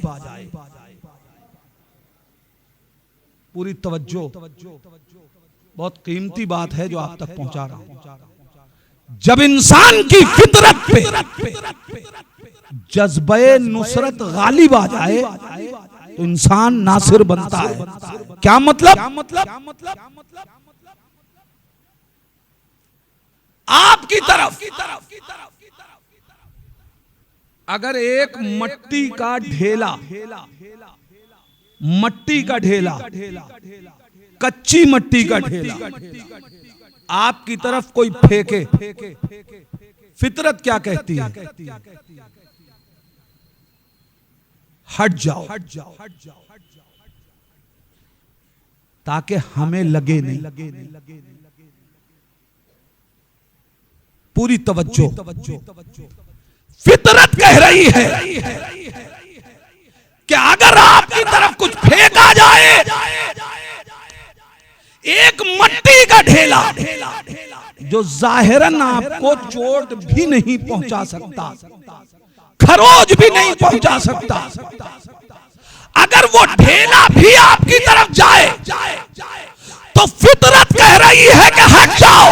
पूरी तवज्जो, बहुत कीमती बात है जो आप तक पहुंचा रहा हूं। जब इंसान की फितरत पे जज्बे नुसरत गालिब आ जाए तो इंसान नासिर बनता है। क्या मतलब? आपकी तरफ अगर एक मट्टी का ढेला, कच्ची मट्टी का ढेला आपकी तरफ कोई फेंके, फितरत क्या कहती है? हट जाओ, ताकि हमें लगे नहीं। पूरी तवज्जो, फितरत कह रही है कि अगर आपकी तरफ कुछ फेंका जाए, एक मट्टी का ढेला जो जाहिरन आपको चोट भी नहीं पहुंचा सकता, खरोच भी नहीं पहुंचा सकता, अगर वो ढेला भी आपकी तरफ जाए तो फितरत कह रही है कि हट जाओ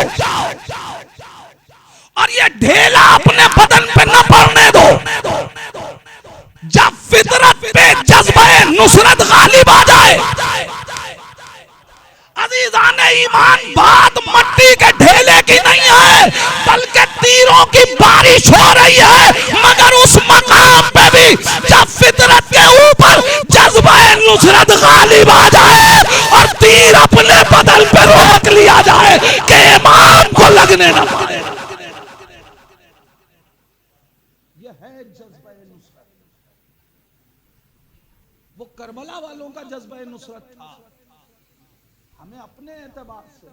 और ये ढेला अपने बदन पे न पड़ने दो। जब फितरत पे जज्बे नुसरत गालिब आ जाए, अज़ीज़ाने ईमान बात मट्टी के ढेले की नहीं है, बल्कि तीरों की बारिश हो रही है। मगर उस मकाम पे भी जब फितरत के ऊपर जज्बा नुसरत गालिब आ जाए और तीर अपने बदल पे रोक लिया जाए कि इमाम को लगने न पाए। यह है जज्बा नुसरत। वो करबला वालों का जज्बा नुसरत था। हमें अपने एतबार से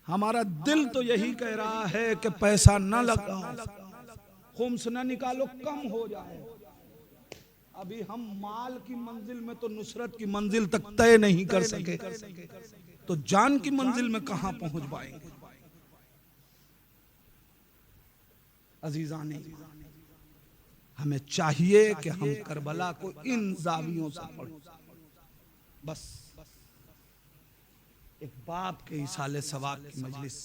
हमारा दिल तो यही कह रहा है कि पैसा न लगाओ, खुम्स न निकालो, कम हो जाए। अभी हम माल की मंजिल में तो नुसरत की मंजिल तक तय नहीं कर सके, तो जान की मंजिल में कहां पहुंच पाएंगे। अजीजाने, हमें चाहिए कि हम करबला को इन जावियों से पढ़ें। बस एक बाप के इसाले सवाब की मजलिस,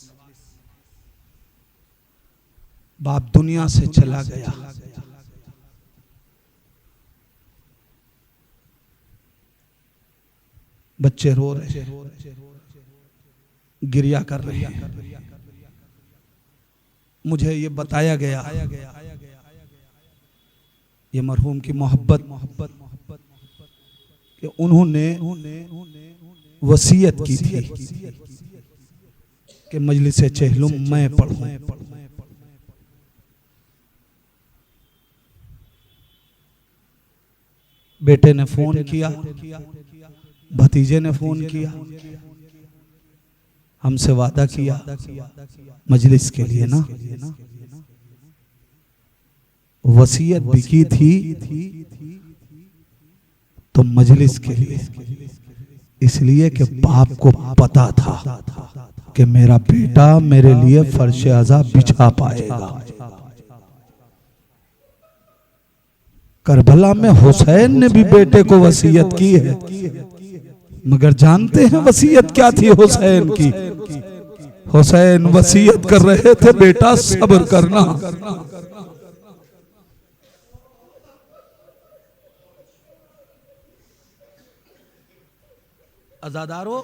बाप दुनिया से चला गया, बच्चे रो रहे, गिरिया कर रहे हैं। मुझे ये बताया गया ये मरहूम की मोहब्बत कि उन्होंने वसीयत की थी कि मजलिस चहलुम मैं पढ़ूं। बेटे ने फोन किया, भतीजे ने फोन किया, हमसे वादा किया मजलिस के लिए ना, वसीयत भी की थी तो मजलिस के लिए, इसलिए कि बाप को पता था कि मेरा बेटा मेरे लिए फर्श अज़ा बिछा पाएगा। करबला में हुसैन ने भी बेटे को वसीयत की है, मगर जानते हैं वसीयत क्या थी हुसैन की? हुसैन वसीयत कर रहे थे बेटा सब्र करना। अज़ादारो,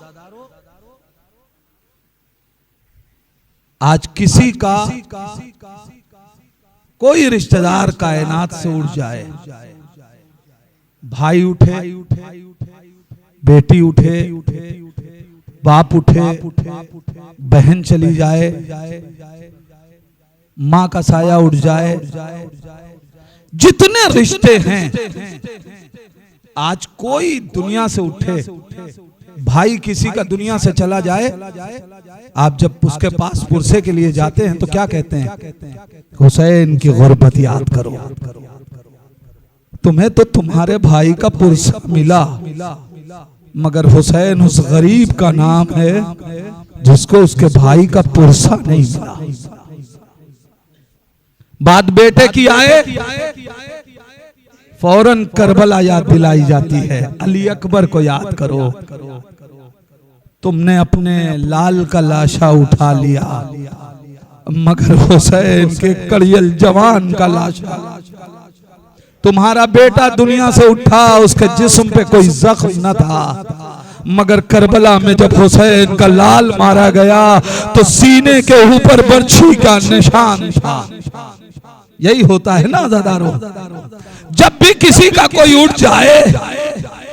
आज किसी का कोई रिश्तेदार कायनात से उठ जाए, भाई उठे, बेटी उठे, बाप उठे, बहन चली जाए, माँ का साया उठ जाए, जितने रिश्ते हैं आज कोई दुनिया से उठे, भाई किसी का दुनिया से चला जाए, आप जब उसके पास पुरसे के लिए जाते हैं तो क्या कहते हैं? हुसैन की गुर्बत याद करो। तुम्हें तो तुम्हारे भाई का पुरसा मिला, मगर हुसैन उस गरीब का नाम है जिसको उसके भाई का पुरसा नहीं मिला। बात बेटे की आए, फौरन करबला याद दिलाई जाती है। अली अकबर को याद करो, तुमने अपने लाल का लाशा उठा लिया, मगर हुसैन के कड़ियल जवान का लाशा। तुम्हारा बेटा दुनिया से उठा, उसके जिस्म पे कोई जख्म न था, मगर करबला में जब हुसैन का लाल मारा गया तो सीने के ऊपर बर्छी का निशान था। यही होता है ना अज़ादारो, जब भी किसी का कोई उठ जाए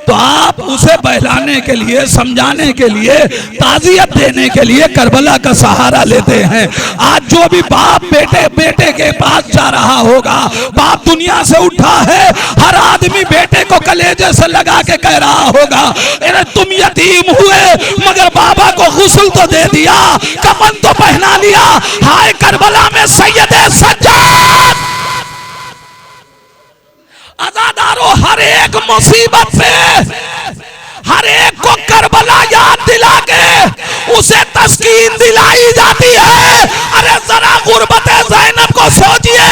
तो आप उसे बहलाने के लिए, समझाने के लिए, ताज़ियत देने के लिए करबला का सहारा लेते हैं। आज जो भी बाप बेटे के पास जा रहा होगा, बाप दुनिया से उठा है, हर आदमी बेटे को कलेजे से लगा के कह रहा होगा, अरे तुम यतीम हुए मगर बाबा को गुस्ल तो दे दिया, कफन तो पहना लिया। हाय करबला में सैयदे सज्जाद। अज़ादारो, हर एक मुसीबत पे हर एक को करबला याद दिला के उसे तस्कीन दिलाई जाती है। अरे जरा गुर्बत ज़ैनब को सोचिए,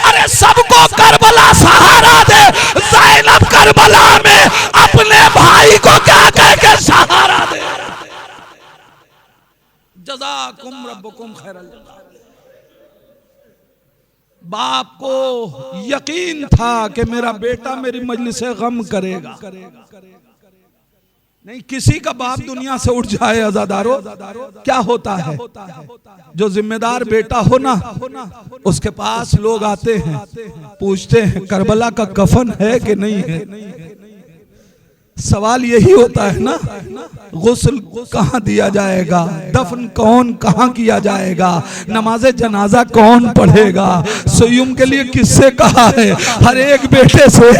अरे सबको करबला सहारा दे, ज़ैनब करबला में अपने भाई को क्या कह के सहारा दे। जज़ाकुम रब्बुकुम खैरल जज़ा। बाप को यकीन था कि मेरा बेटा मेरी मजलिस गम करेगा, नहीं, किसी का बाप दुनिया से उठ जाए अज़ादारो, क्या होता है? जो जिम्मेदार बेटा हो ना, उसके पास लोग आते हैं, पूछते हैं करबला का कफन है कि नहीं है। सवाल यही होता है ना, गुस्ल कहाँ दिया जाएगा, दफन कौन कहाँ किया जाएगा, नमाज जनाजा कौन पढ़ेगा, सयुम के लिए किससे कहा है। हर एक बेटे से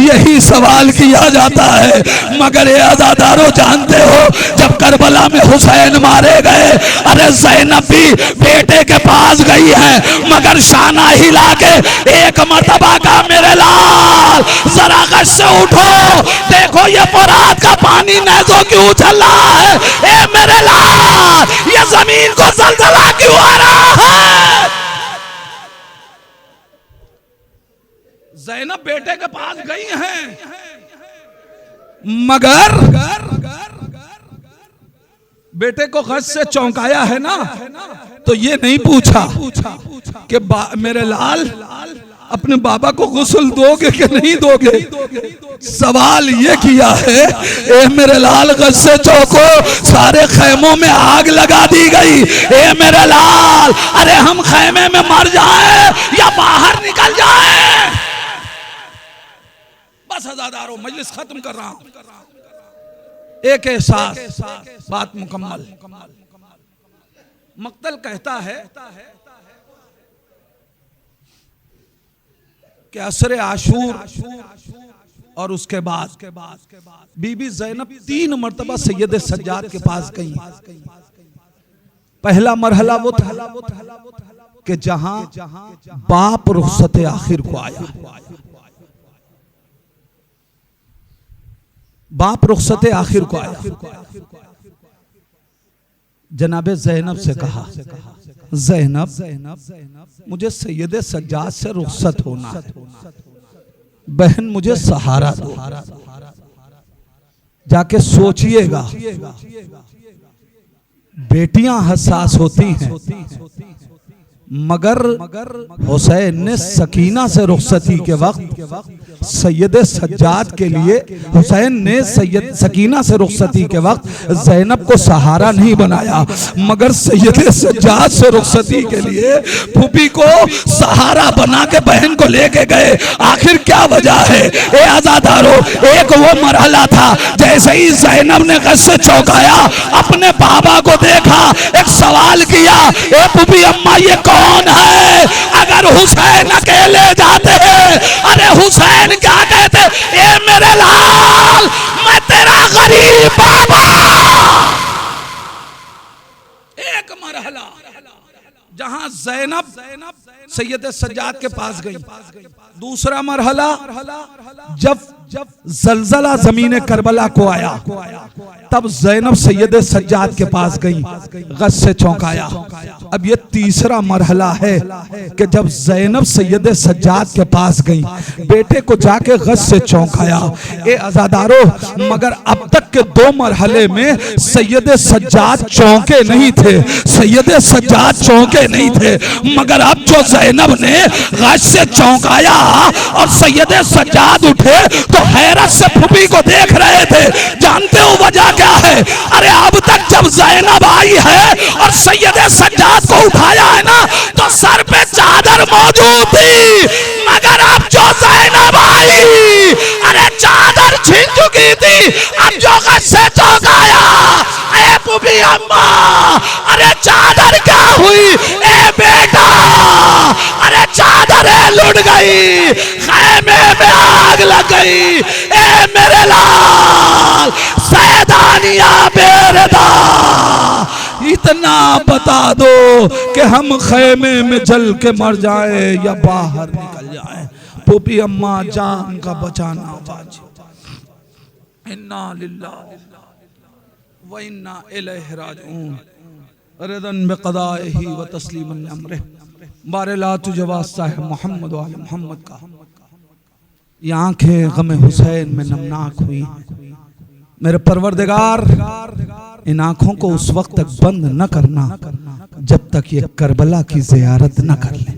यही सवाल किया जाता है। मगर ये अज़ादारों जानते हो, जब करबला में हुसैन मारे गए, अरे ज़ैनब भी बेटे के पास गई है, मगर शाना हिला के एक मर्तबा का मेरे लाल जरा गश से उठो, देखो ये फरात का पानी नहजों क्यों उछल रहा है, ए मेरे लाल ये जमीन को जलजला क्यों आ रहा है। ज़ैनब बेटे के पास गई हैं, मगर बेटे को गश से चौंकाया है ना, तो ये नहीं पूछा कि मेरे लाल अपने बाबा को गुस्ल दोगे कि नहीं दोगे। सवाल ये किया है, ए मेरे लाल गश से चौंको, सारे खैमों में आग लगा दी गई, ए मेरे लाल अरे हम खैमे में मर जाए या बाहर निकल जाए। बस अज़ादारों, मजलिस खत्म कर रहा हूं। एक एहसास, बात मुकम्मल। मक्तल कहता है कि असरे आशूर और उसके बाद बीबी ज़ैनब 3 मर्तबा सैयद सज्जाद के पास गई। पहला मरहला वो था कि जहां बाप रुखसत आखिर को आया, बाप रुखसत आखिर को आया, जनाबे ज़ैनब से कहा, ज़ैनब मुझे सैयद सज्जाद से रुखसत होना है, बहन मुझे सहारा दो। जाके सोचिएगा, बेटियां हसास होती हैं, मगर हुसैन ने सकीना से रुखसती के वक्त सैयद सज्जाद के लिए, हुसैन ने सैयद सकीना से रुखसती के वक्त ज़ैनब को सहारा नहीं बनाया, मगर सैयद सज्जाद से रुखसती के लिए फूफी को सहारा बना के बहन को लेके गए। आखिर क्या वजह है? ए आज़ादारों, एक वो मरहला था जैसे ही ज़ैनब ने गश से चौंकाया, अपने बाबा को देखा, एक सवाल किया, ए फूफी अम्मा ये कौन है? अगर हुसैन अकेले जाते हैं, अरे हुसैन क्या कहते, ए मेरे लाल मैं तेरा गरीब बाबा। एक मरहला जहां ज़ैनब सैयद सज्जाद के पास गई। दूसरा मरहला जब जलजला ज़मीन करबला को आया, तब ज़ैनब सैयद सज्जाद के पास गई, गश से चौंकाया। अब ये तीसरा मरहला है कि जब ज़ैनब सैयद सज्जाद के पास गई, बेटे को जाके गश से चौंकाया। ए अज़ादारों, मगर अब तक के 2 मरहले में सैयद सज्जाद चौंके नहीं थे, सैयद सज्जाद चौंके नहीं थे, मगर अब जो ज़ैनब ने गश से चौंकाया और सैयद सज्जाद उठे तो हैरत से फूफी को देख रहे थे। जानते हो वजह क्या है? अरे अब तक जब ज़ैनब आई है और सैयद सज्जाद को उठाया है ना, तो सर पे चादर मौजूद थी, मगर अब जो ज़ैनब आई, अरे चादर छिन चुकी थी। अब जो गश से चौंकाया, ए फूफी अम्मा अरे चादर क्या हुई? ए बेटा अरे चादर लुट गई, खैमे में आग लग गई। ए मेरे लाल सैदानिया बेरदा, इतना बता दो कि हम खैमे में जल के मर जाए या बाहर निकल जाए। फूफी अम्मा जान का बचाना वाजिब। इन्ना लिल्लाहि व इन्ना इलैहि राजिऊन। रदन बिक़दाइही व तस्लीमन अमरिह। बारे ला तुझे वास्ता है मोहम्मद वाले मोहम्मद का। ये आंखें गम हुसैन में नमनाक हुई। मेरे परवरदिगार, इन आंखों को उस वक्त तक बंद न करना जब तक ये करबला की ज़ियारत न कर ले।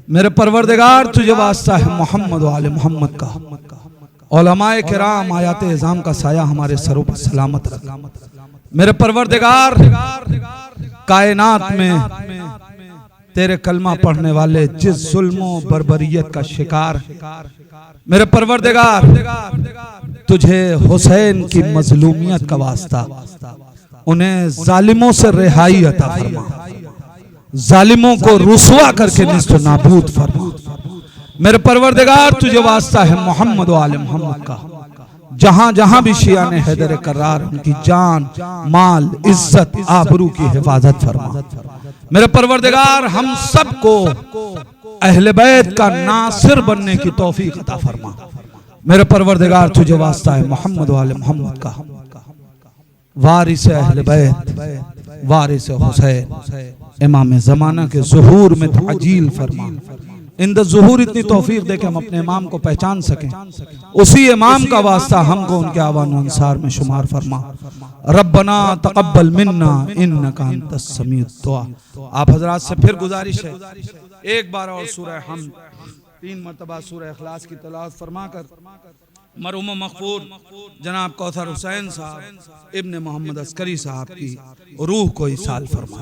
मेरे परवरदिगार, तुझे वास्ता है मोहम्मद वाले मोहम्मद का, उलमाए किराम आयात इज़ाम का साया हमारे सरों पर सलामत रख। मेरे परवरदिगार कायनात में तेरे कलमा पढ़ने वाले जिस जुल्मों बर्बरियत का शिकार, मेरे परवरदिगार तुझे हुसैन की मजलूमियत का वास्ता, उन्हें जालिमों से रिहाई अता फरमा, जालिमों को रुसवा करके निस्त नाबूद फरमा। मेरे परवरदिगार तुझे वास्ता है मोहम्मद व आले मोहम्मद का, जहां जहां भी शिया ने हैदर करार उनकी जान माल इज्जत आबरू की हिफाजत फरमा। मेरे परवरदिगार हम सबको अहले बैत का नासिर बनने की तौफीक अता फरमा। मेरे परवरदिगार तुझे वास्ता है मोहम्मद व आले मोहम्मद का, वारिस अहले बैत, वारिस हुसैन, इमाम ज़माना के ज़ुहूर में ताजील फरमा। इन द ज़ुहूर इतनी तौफीक दे के हम अपने इमाम को पहचान सकें, उसी इमाम का वास्ता हमको उनके आवान अंसार में शुमार फरमा। रब्बना तक़ब्बल मिन्ना इन्नका अंतस समीउद दुआ। आप हजरात से फिर गुजारिश है, एक बार और सूरह हम 3 मरतबा सूरह इखलास की तिलावत फरमा कर मरहूम मक़बूल जनाब कौसर हुसैन साहब इब्ने मोहम्मद अस्करी साहब की रूह को इसाल फरमा।